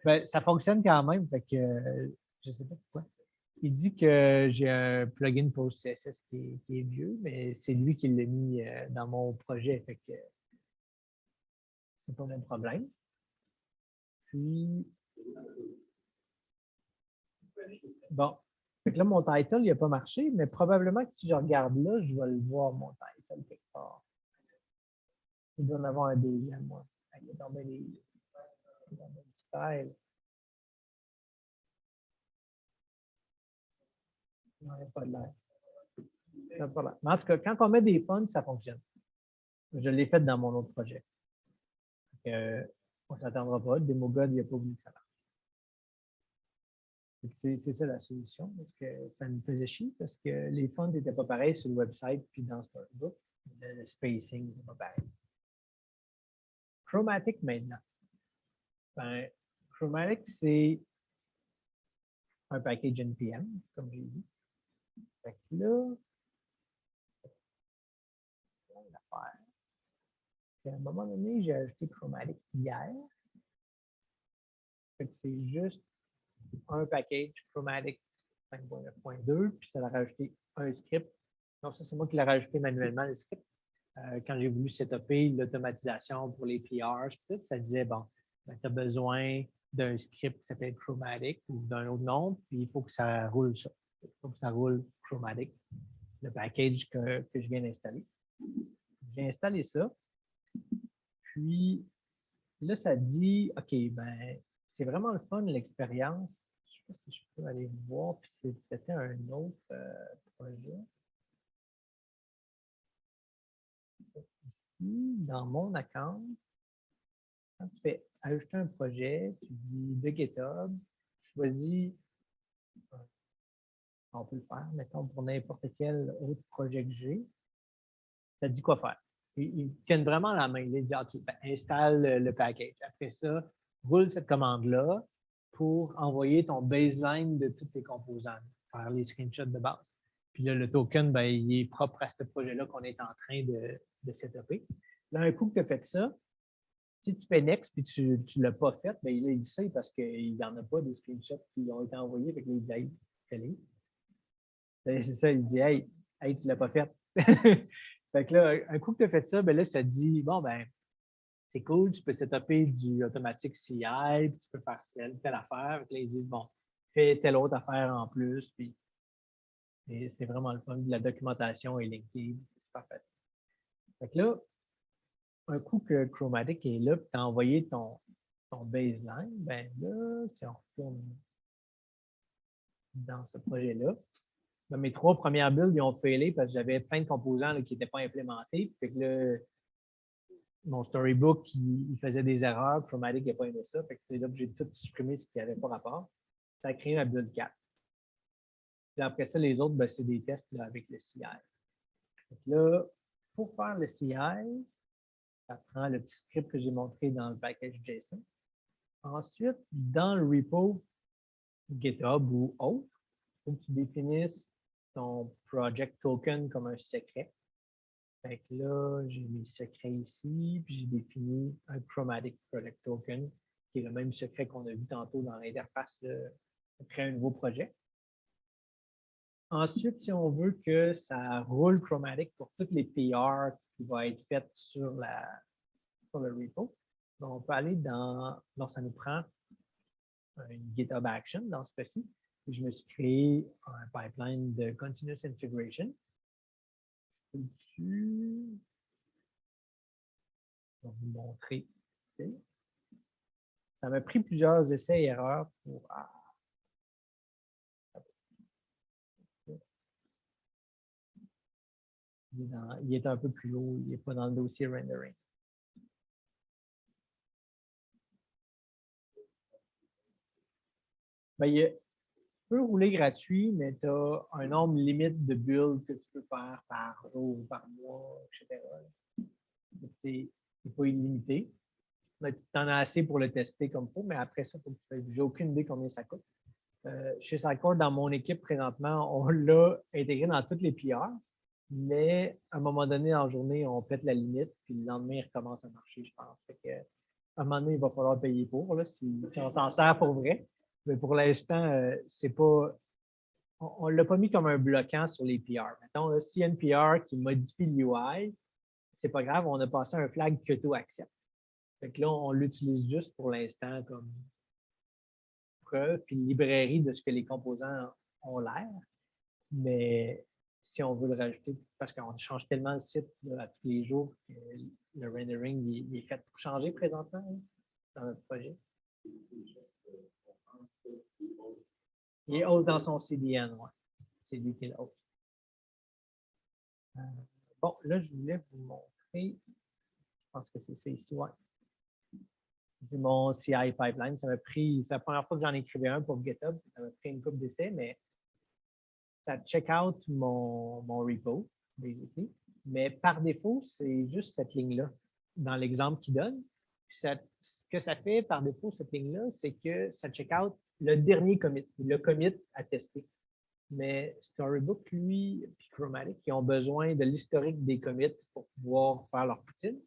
Speaker 2: Ben, ça fonctionne quand même, fait que je ne sais pas pourquoi. Il dit que j'ai un plugin PostCSS qui est vieux, mais c'est lui qui l'a mis dans mon projet, fait que c'est pas mon problème. Puis, bon, fait que là, mon title, il n'a pas marché, mais probablement que si je regarde là, je vais le voir, mon title, quelque part. Il doit en avoir un deuxième, moi. Il y a tombé les styles. Non, il n'y a pas de l'air. Mais en tout cas, quand on met des fonts, ça fonctionne. Je l'ai fait dans mon autre projet. On ne s'attendra pas. DemoGod, il n'a pas voulu que ça marche. C'est ça la solution. Parce que ça me faisait chier parce que les fonts n'étaient pas pareils sur le website puis dans Storybook. Le spacing n'est pas pareil. Chromatic maintenant. Ben, Chromatic, c'est un package NPM, comme j'ai dit. Fait que là, à un moment donné, j'ai ajouté Chromatic hier. C'est juste un package Chromatic 5.9.2, puis ça a rajouté un script. Donc, ça, c'est moi qui l'ai rajouté manuellement, le script. Quand j'ai voulu setuper l'automatisation pour les PRs, tout, ça disait, bon, ben, tu as besoin d'un script qui s'appelle Chromatic ou d'un autre nom, puis il faut que ça roule ça. Il faut que ça roule Chromatic, le package que je viens d'installer. J'ai installé ça. Puis là, ça dit, OK, ben, c'est vraiment le fun, l'expérience. Je ne sais pas si je peux aller voir, puis c'était un autre projet. Ici, dans mon account, quand tu fais ajouter un projet, tu dis de GitHub, tu choisis, on peut le faire, mettons, pour n'importe quel autre projet que j'ai, ça te dit quoi faire. Ils tiennent vraiment la main. Ils disent, OK, ben, installe le package. Après ça, roule cette commande-là pour envoyer ton baseline de tous tes composants, faire les screenshots de base. Puis là, le token, ben, il est propre à ce projet-là qu'on est en train de setuper. Là, un coup que tu as fait ça, si tu fais next et tu ne l'as pas fait, ben, là, il sait parce qu'il n'y en a pas des screenshots qui ont été envoyés. Fait que là, il dit, hey, c'est ça, il dit, hey, tu ne l'as pas fait. Fait que là, un coup que tu as fait ça, ben là, ça te dit, bon, ben, c'est cool, tu peux setuper du automatique CI, puis tu peux faire telle affaire. Fait que là, ils disent, bon, fais telle autre affaire en plus, puis c'est vraiment le fun. La documentation est linkée, c'est super facile. Fait que là, un coup que Chromatic est là, puis tu as envoyé ton baseline, ben là, si on retourne dans ce projet-là, ben, mes 3 premières builds, ils ont failé parce que j'avais plein de composants là, qui n'étaient pas implémentés. Fait que là, mon storybook, il faisait des erreurs. Chromatic n'a pas aimé ça. Fait que c'est là que j'ai tout supprimé ce qui n'avait pas rapport. Ça a créé ma build 4. Puis après ça, les autres, ben, c'est des tests là, avec le CI. Donc là, pour faire le CI, ça prend le petit script que j'ai montré dans le package JSON. Ensuite, dans le repo GitHub ou autre, il faut que tu définisses ton project token comme un secret. Fait que là, j'ai mes secrets ici, puis j'ai défini un chromatic project token, qui est le même secret qu'on a vu tantôt dans l'interface de créer un nouveau projet. Ensuite, si on veut que ça roule chromatic pour toutes les PR qui vont être faites sur le repo, on peut aller dans, donc ça nous prend une GitHub Action dans ce cas-ci. Je me suis créé un pipeline de continuous integration. Je peux dessus. Je vais vous montrer. Ça m'a pris plusieurs essais et erreurs pour. Il est un peu plus haut, il n'est pas dans le dossier rendering. Ben, tu peux rouler gratuit, mais tu as un nombre limite de builds que tu peux faire par jour, par mois, etc. C'est pas illimité. Tu en as assez pour le tester comme il faut, mais après ça, il faut que tu fasses. J'ai aucune idée combien ça coûte. Chez Sitecore, dans mon équipe présentement, on l'a intégré dans toutes les PR, mais à un moment donné, en journée, on pète la limite, puis le lendemain, il recommence à marcher, je pense. Fait que, à un moment donné, il va falloir payer pour, là, si on s'en sert pour vrai. Mais pour l'instant, c'est pas. On ne l'a pas mis comme un bloquant sur les PR. Mettons, s'il y a une PR qui modifie l'UI, c'est pas grave, on a passé un flag que tout accepte. Fait que là, on l'utilise juste pour l'instant comme preuve, puis librairie de ce que les composants ont l'air. Mais si on veut le rajouter, parce qu'on change tellement le site là, à tous les jours que le rendering il est fait pour changer présentement hein, dans notre projet. Il est haut dans son CDN, ouais. C'est lui qui est haut. Bon, là, je voulais vous montrer. Je pense que c'est ça ici, ouais. C'est mon CI pipeline. Ça m'a pris, c'est la première fois que j'en écrivais un pour GitHub. Ça m'a pris une couple d'essais, mais ça check out mon repo, basically. Mais par défaut, c'est juste cette ligne-là dans l'exemple qu'il donne. Puis ce que ça fait par défaut, cette ligne-là, c'est que ça check out le dernier commit, le commit à tester. Mais Storybook, lui, puis Chromatic, ils ont besoin de l'historique des commits pour pouvoir faire leur poutine.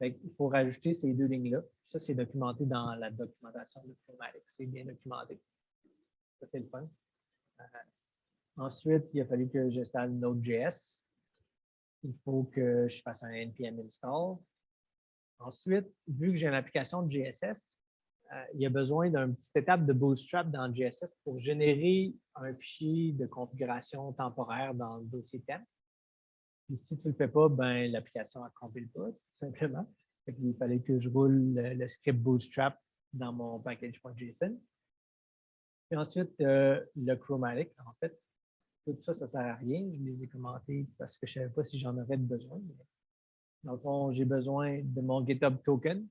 Speaker 2: Il faut rajouter ces deux lignes-là. Ça, c'est documenté dans la documentation de Chromatic. C'est bien documenté. Ça, c'est le fun. Ensuite, il a fallu que j'installe Node.js. Il faut que je fasse un npm install. Ensuite, vu que j'ai une application de GSS, il y a besoin d'une petite étape de Bootstrap dans GSS pour générer un fichier de configuration temporaire dans le dossier thème. Puis si tu ne le fais pas, ben, l'application ne compile pas, tout simplement. Il fallait que je roule le script Bootstrap dans mon package.json. Puis ensuite, le Chromatic, en fait, tout ça, ça ne sert à rien. Je les ai commentés parce que je ne savais pas si j'en aurais besoin. Mais dans le fond, j'ai besoin de mon GitHub token.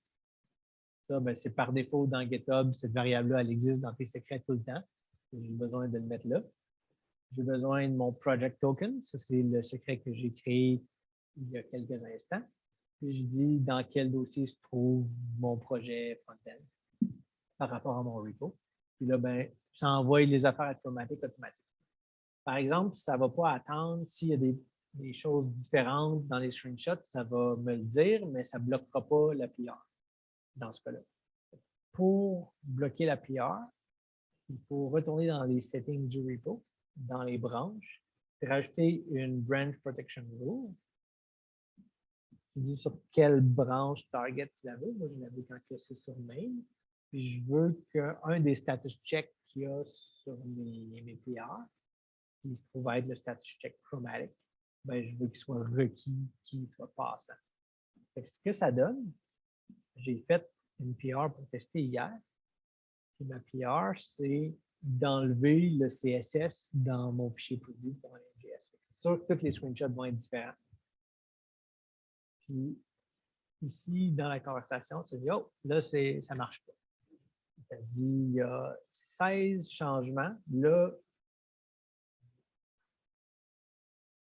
Speaker 2: Ça, ben, c'est par défaut dans GitHub. Cette variable-là, elle existe dans tes secrets tout le temps. J'ai besoin de le mettre là. J'ai besoin de mon project token. Ça, c'est le secret que j'ai créé il y a quelques instants. Puis je dis dans quel dossier se trouve mon projet front-end par rapport à mon repo. Puis là, ben, ça envoie les affaires automatiques. Par exemple, ça ne va pas attendre s'il y a des choses différentes dans les screenshots, ça va me le dire, mais ça ne bloquera pas la PR dans ce cas-là. Pour bloquer la PR, il faut retourner dans les settings du repo, dans les branches, et rajouter une branch protection rule. Tu dis sur quelle branche target tu la veux. Moi, je l'avais quand c'est sur main. Puis je veux qu'un des status checks qu'il y a sur mes PR, qui se trouve être le status check chromatic, ben, je veux qu'il soit requis, qu'il soit passant. Ce que ça donne, j'ai fait une PR pour tester hier. Puis ma PR, c'est d'enlever le CSS dans mon fichier produit.js. C'est sûr que tous les screenshots vont être différents. Puis ici, dans la conversation, ça dit, oh, là, ça ne marche pas. Ça dit, il y a 16 changements. Là,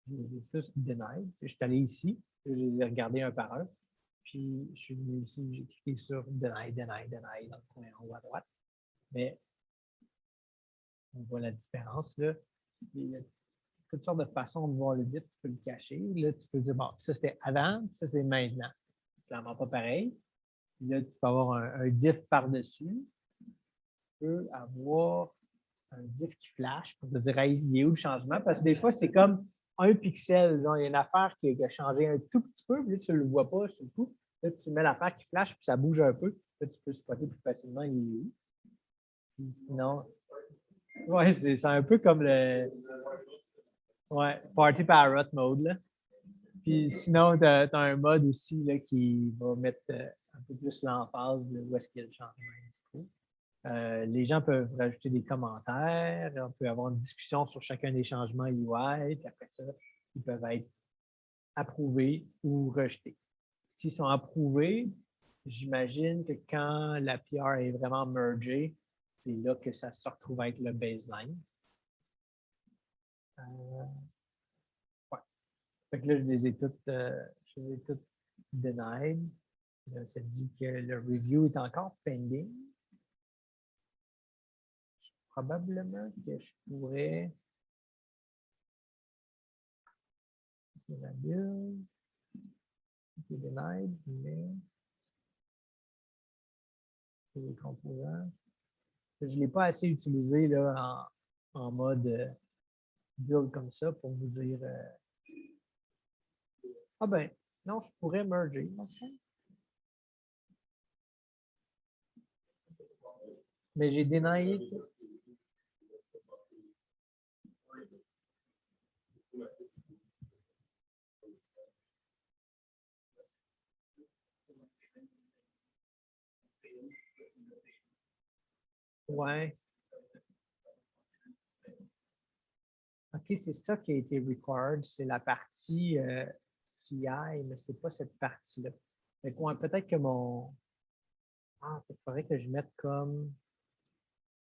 Speaker 2: Je les ai tous denied. Je suis allé ici, je les ai regardés un par un. Puis je suis venu ici, j'ai cliqué sur deny dans le coin en haut à droite. Mais on voit la différence là. Il y a toutes sortes de façons de voir le diff. Tu peux le cacher. Là, tu peux dire, bon, ça c'était avant, ça c'est maintenant. Clairement pas pareil. Puis là, tu peux avoir un diff par-dessus. Tu peux avoir un diff qui flash pour te dire, hey, il est où le changement? Parce que des fois, c'est comme un pixel. Genre, il y a une affaire qui a changé un tout petit peu, puis là, tu ne le vois pas sur le coup. Là, tu mets l'affaire qui flash, puis ça bouge un peu. Là, tu peux spotter plus facilement, il est où. Puis sinon, ouais, c'est un peu comme le Party Parrot mode. Là. Puis sinon, tu as un mode aussi là, qui va mettre un peu plus l'emphase où est-ce qu'il y a le changement. Les gens peuvent rajouter des commentaires, on peut avoir une discussion sur chacun des changements UI, puis après ça, ils peuvent être approuvés ou rejetés. S'ils sont approuvés, j'imagine que quand la PR est vraiment mergée, c'est là que ça se retrouve avec le baseline. Ouais. Fait que là, je les ai toutes denied. Là, ça dit que le review est encore pending. Probablement que je pourrais. C'est la build. C'est denied, mais c'est les composants. Je ne l'ai pas assez utilisé là, en mode build comme ça pour vous dire. Ah ben, non, je pourrais merger. Mais j'ai denied. Ouais. OK, c'est ça qui a été required. C'est la partie CI, mais ce n'est pas cette partie-là. Ouais, peut-être que mon. Ah, il faudrait que je mette comme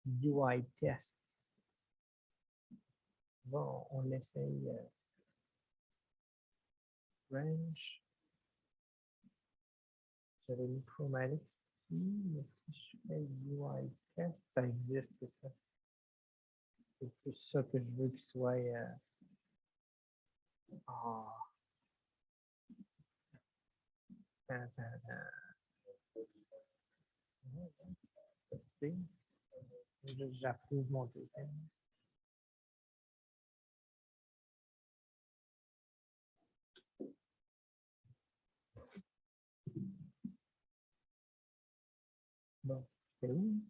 Speaker 2: UI test. Bon, on l'essaye. Range. J'avais mis chromatic ici, mais si je fais UI test, ça existe, c'est ça. C'est plus ça que je veux qu'il soit. J'approuve mon token. Bon, c'est où?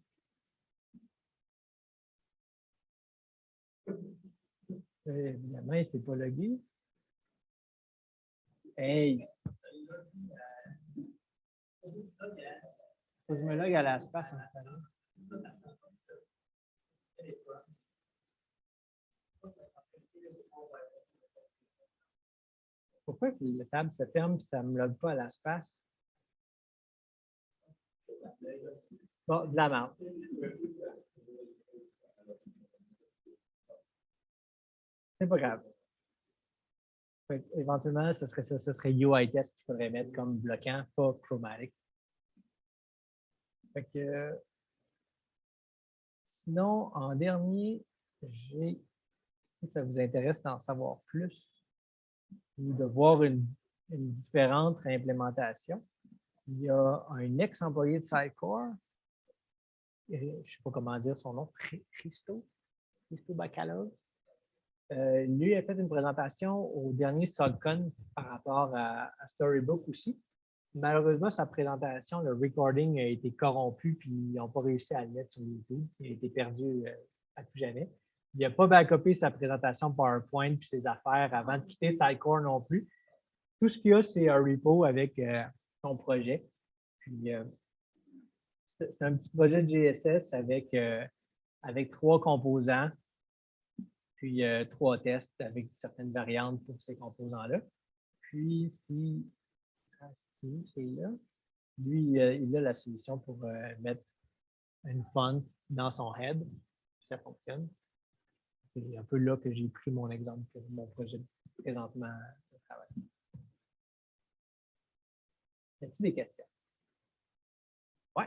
Speaker 2: Évidemment, il ne s'est pas logué. Hey! Faut que je me log à l'espace en fait. Pourquoi la table se ferme et ça ne me log pas à l'espace? Bon, de la merde. C'est pas grave. Éventuellement, ce serait UI test qu'il faudrait mettre comme bloquant, pas chromatic. Fait que, sinon, en dernier, si ça vous intéresse d'en savoir plus ou de voir une différente implémentation, il y a un ex-employé de Sitecore, je ne sais pas comment dire son nom, Christo Bacalov. Lui a fait une présentation au dernier SOGCON par rapport à Storybook aussi. Malheureusement, sa présentation, le recording a été corrompu puis ils n'ont pas réussi à le mettre sur YouTube. Il a été perdu à tout jamais. Il n'a pas backupé sa présentation PowerPoint puis ses affaires avant de quitter Sitecore non plus. Tout ce qu'il y a, c'est un repo avec son projet. Puis, c'est un petit projet de GSS avec 3 composants, puis 3 tests avec certaines variantes pour ces composants-là. Puis, c'est là, lui, il a la solution pour mettre une font dans son head, puis ça fonctionne. C'est un peu là que j'ai pris mon exemple pour mon projet présentement le travail. Y a-t-il des questions? Oui.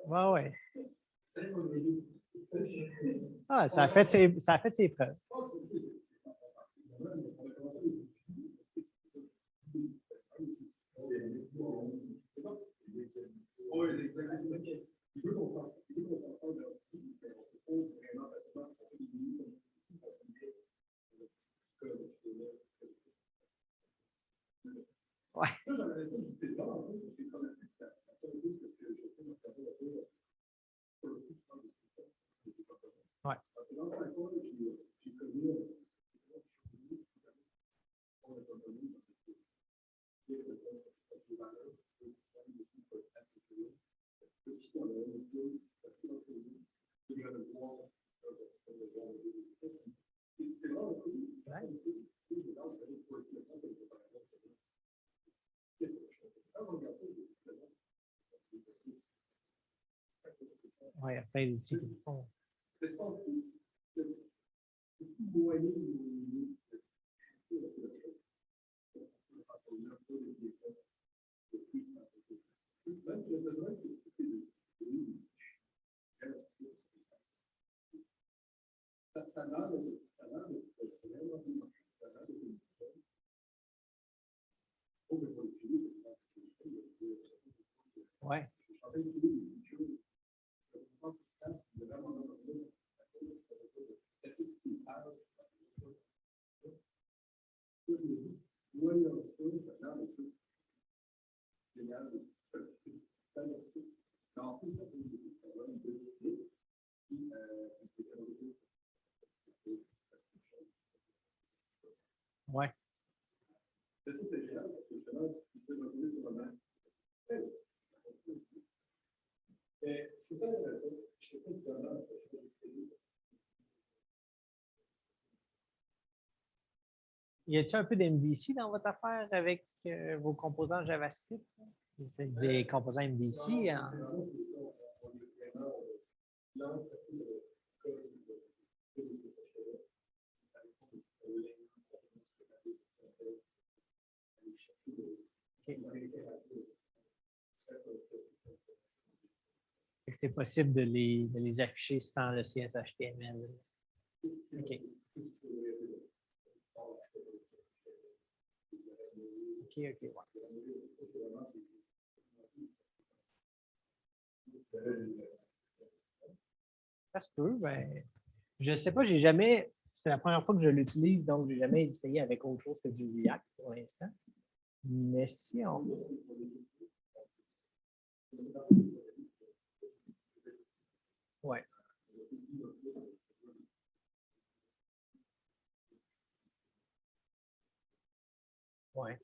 Speaker 2: Ouais, ouais. Ah, ça a fait ses preuves. Ouais. Ouais. Ouais, après, les outils qu'ils font. Ouais. Ouais. Y a-t-il un peu d'MVC dans votre affaire avec vos composants JavaScript? C'est des composants MVC. Hein? C'est possible de les afficher sans le CSHTML. OK. OK, OK, ouais. Ça se peut, ben, je ne sais pas, j'ai jamais, c'est la première fois que je l'utilise, donc je n'ai jamais essayé avec autre chose que du React pour l'instant. Mais si on... Ouais. Ouais.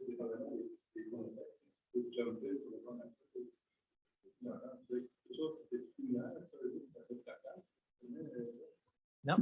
Speaker 2: Non.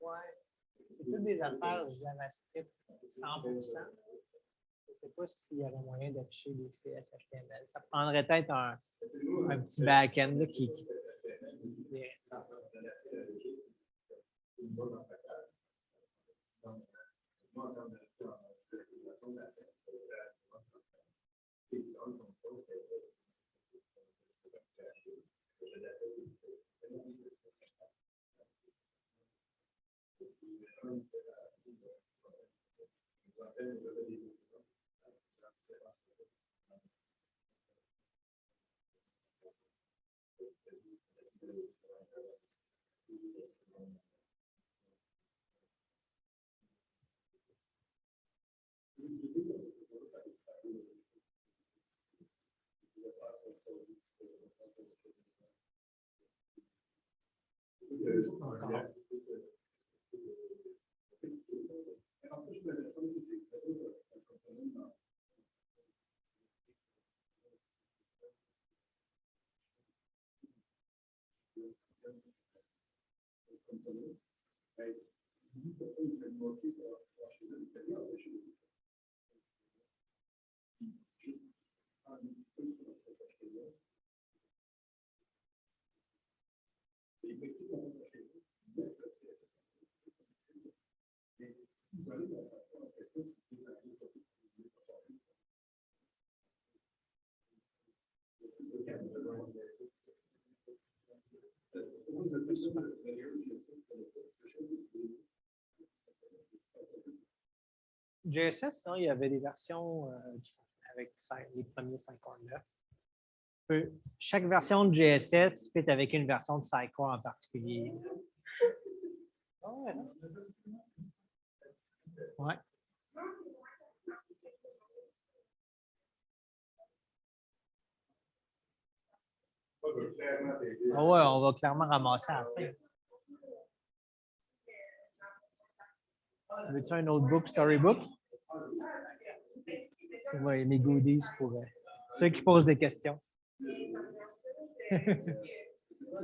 Speaker 2: Ouais. C'est toutes des affaires JavaScript 100%. Je ne sais pas s'il y aurait moyen d'afficher des CSHTML. Ça prendrait peut-être un petit back-end là, qui. JSS, non, il y avait des versions avec les premiers 5.9. Chaque version de JSS fait avec une version de Sidecore en particulier. Ouais. Ouais. Ah ouais, on va clairement ramasser à la fin. Veux-tu un notebook, storybook? Ouais, mes goodies pour ceux qui posent des questions. Ouais.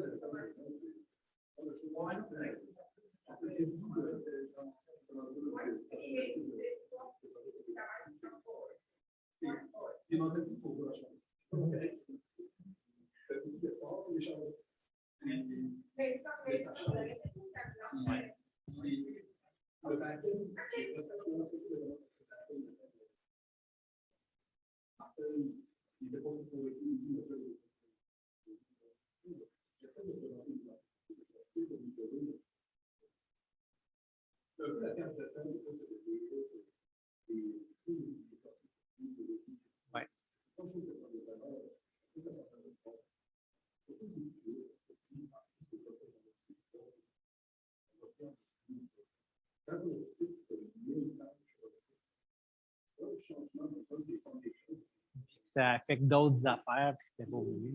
Speaker 2: Ça affecte d'autres affaires, puis c'était pas voulu.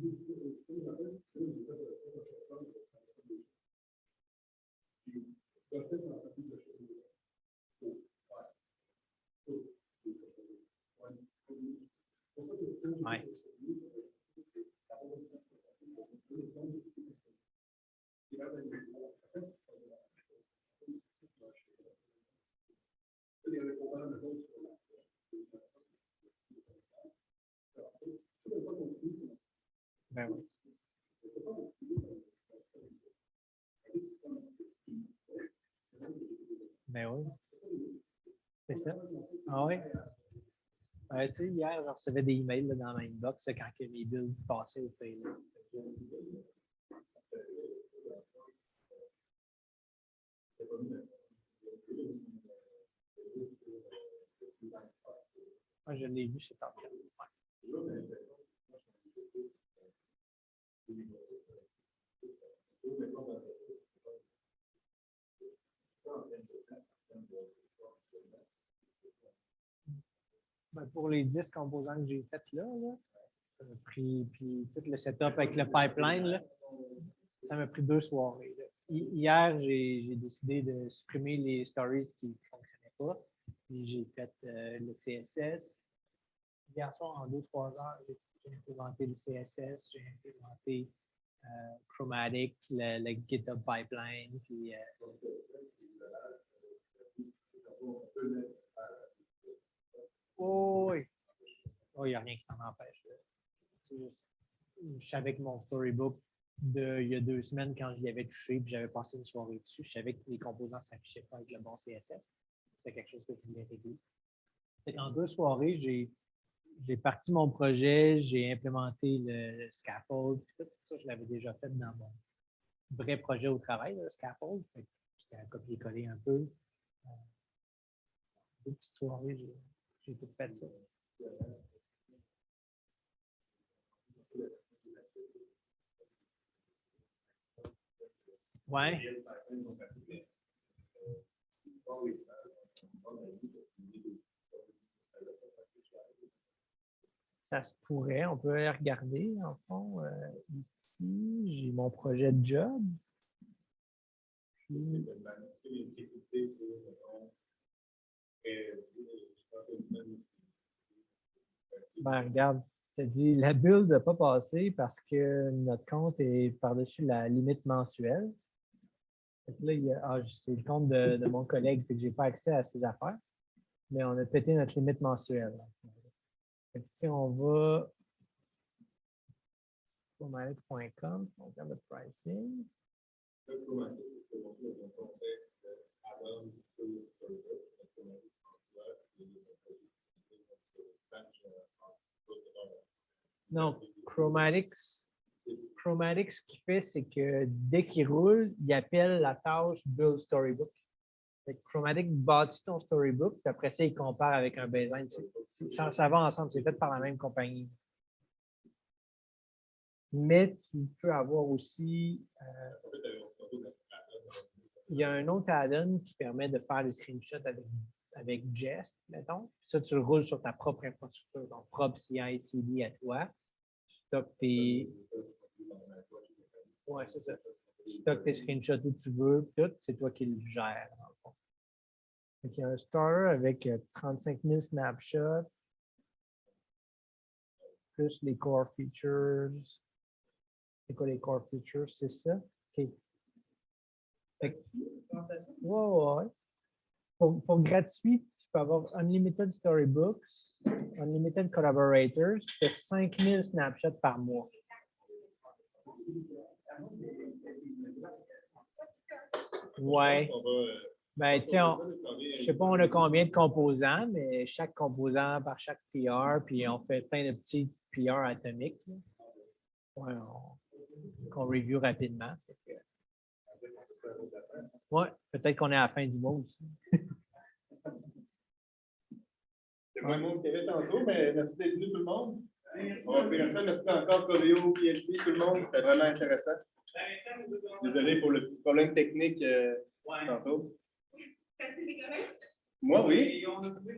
Speaker 2: Ouais. Ben oui. Ben oui. C'est ça. Ah oui. Tu sais, hier, je recevais des emails là, dans ma inbox là, quand que mes billes passaient au paiement. Moi, je l'ai vu chez Target. Ouais. Ben, pour les 10 composants que j'ai faits là, ça m'a pris, puis tout le setup avec le pipeline, là, ça m'a pris 2 soirées. Là. Hier, j'ai décidé de supprimer les stories qui ne fonctionnaient pas. Puis j'ai fait le CSS. Hier soir, en 2-3 heures, j'ai implémenté le CSS, j'ai implémenté Chromatic, le GitHub pipeline. Puis, oh, oui. Oh, il n'y a rien qui t'en empêche. C'est juste, je savais que mon storybook il y a 2 semaines, quand j'y avais touché, puis j'avais passé une soirée dessus, je savais que les composants ne s'affichaient pas avec le bon CSS. C'était quelque chose que je voulais régler. En 2 soirées, j'ai parti mon projet, j'ai implémenté le scaffold, puis tout ça, je l'avais déjà fait dans mon vrai projet au travail, le scaffold. J'étais à copier-coller un peu. 2 petites soirées, j'ai tout fait ça. Ouais. Ça se pourrait, on peut aller regarder, en fond. Ici, j'ai mon projet de job. Puis, ben, regarde, ça dit la build n'a pas passé parce que notre compte est par-dessus la limite mensuelle. Là, c'est le compte de mon collègue, fait que je n'ai pas accès à ses affaires, mais on a pété notre limite mensuelle. Fait que si on va sur chromatic.com, on regarde le pricing. Non, Chromatic, ce qu'il fait, c'est que dès qu'il roule, il appelle la tâche Build Storybook. Fait que Chromatic bâtit ton storybook, puis après ça, il compare avec un baseline. Ça va ensemble, c'est fait par la même compagnie. Mais tu peux avoir aussi. Il y a un autre add-on qui permet de faire des screenshots avec Jest, mettons. Puis ça, tu le roules sur ta propre infrastructure, donc propre CI/CD à toi. Tu stockes tes. Ouais, c'est ça. Tu stockes tes screenshots où tu veux, tout, c'est toi qui le gères, dans le fond. Donc, il y a un starter avec 35 000 snapshots, plus les core features. C'est quoi les core features? C'est ça? OK. Ouais. Pour gratuit, tu peux avoir Unlimited Storybooks, Unlimited Collaborators, tu as 5000 snapshots par mois. Ouais. Ben, tiens, je ne sais pas on a combien de composants, mais chaque composant par chaque PR, puis on fait plein de petits PR atomiques. Ouais, qu'on review rapidement. Ouais, peut-être qu'on est à la fin du mois aussi.
Speaker 1: C'est moins bon qu'il y avait tantôt, mais merci d'être venu tout le monde. On va faire ça. Merci encore, Coveo, PLC, tout le monde. C'était vraiment intéressant. Désolé pour le petit problème technique tantôt. Moi, oui.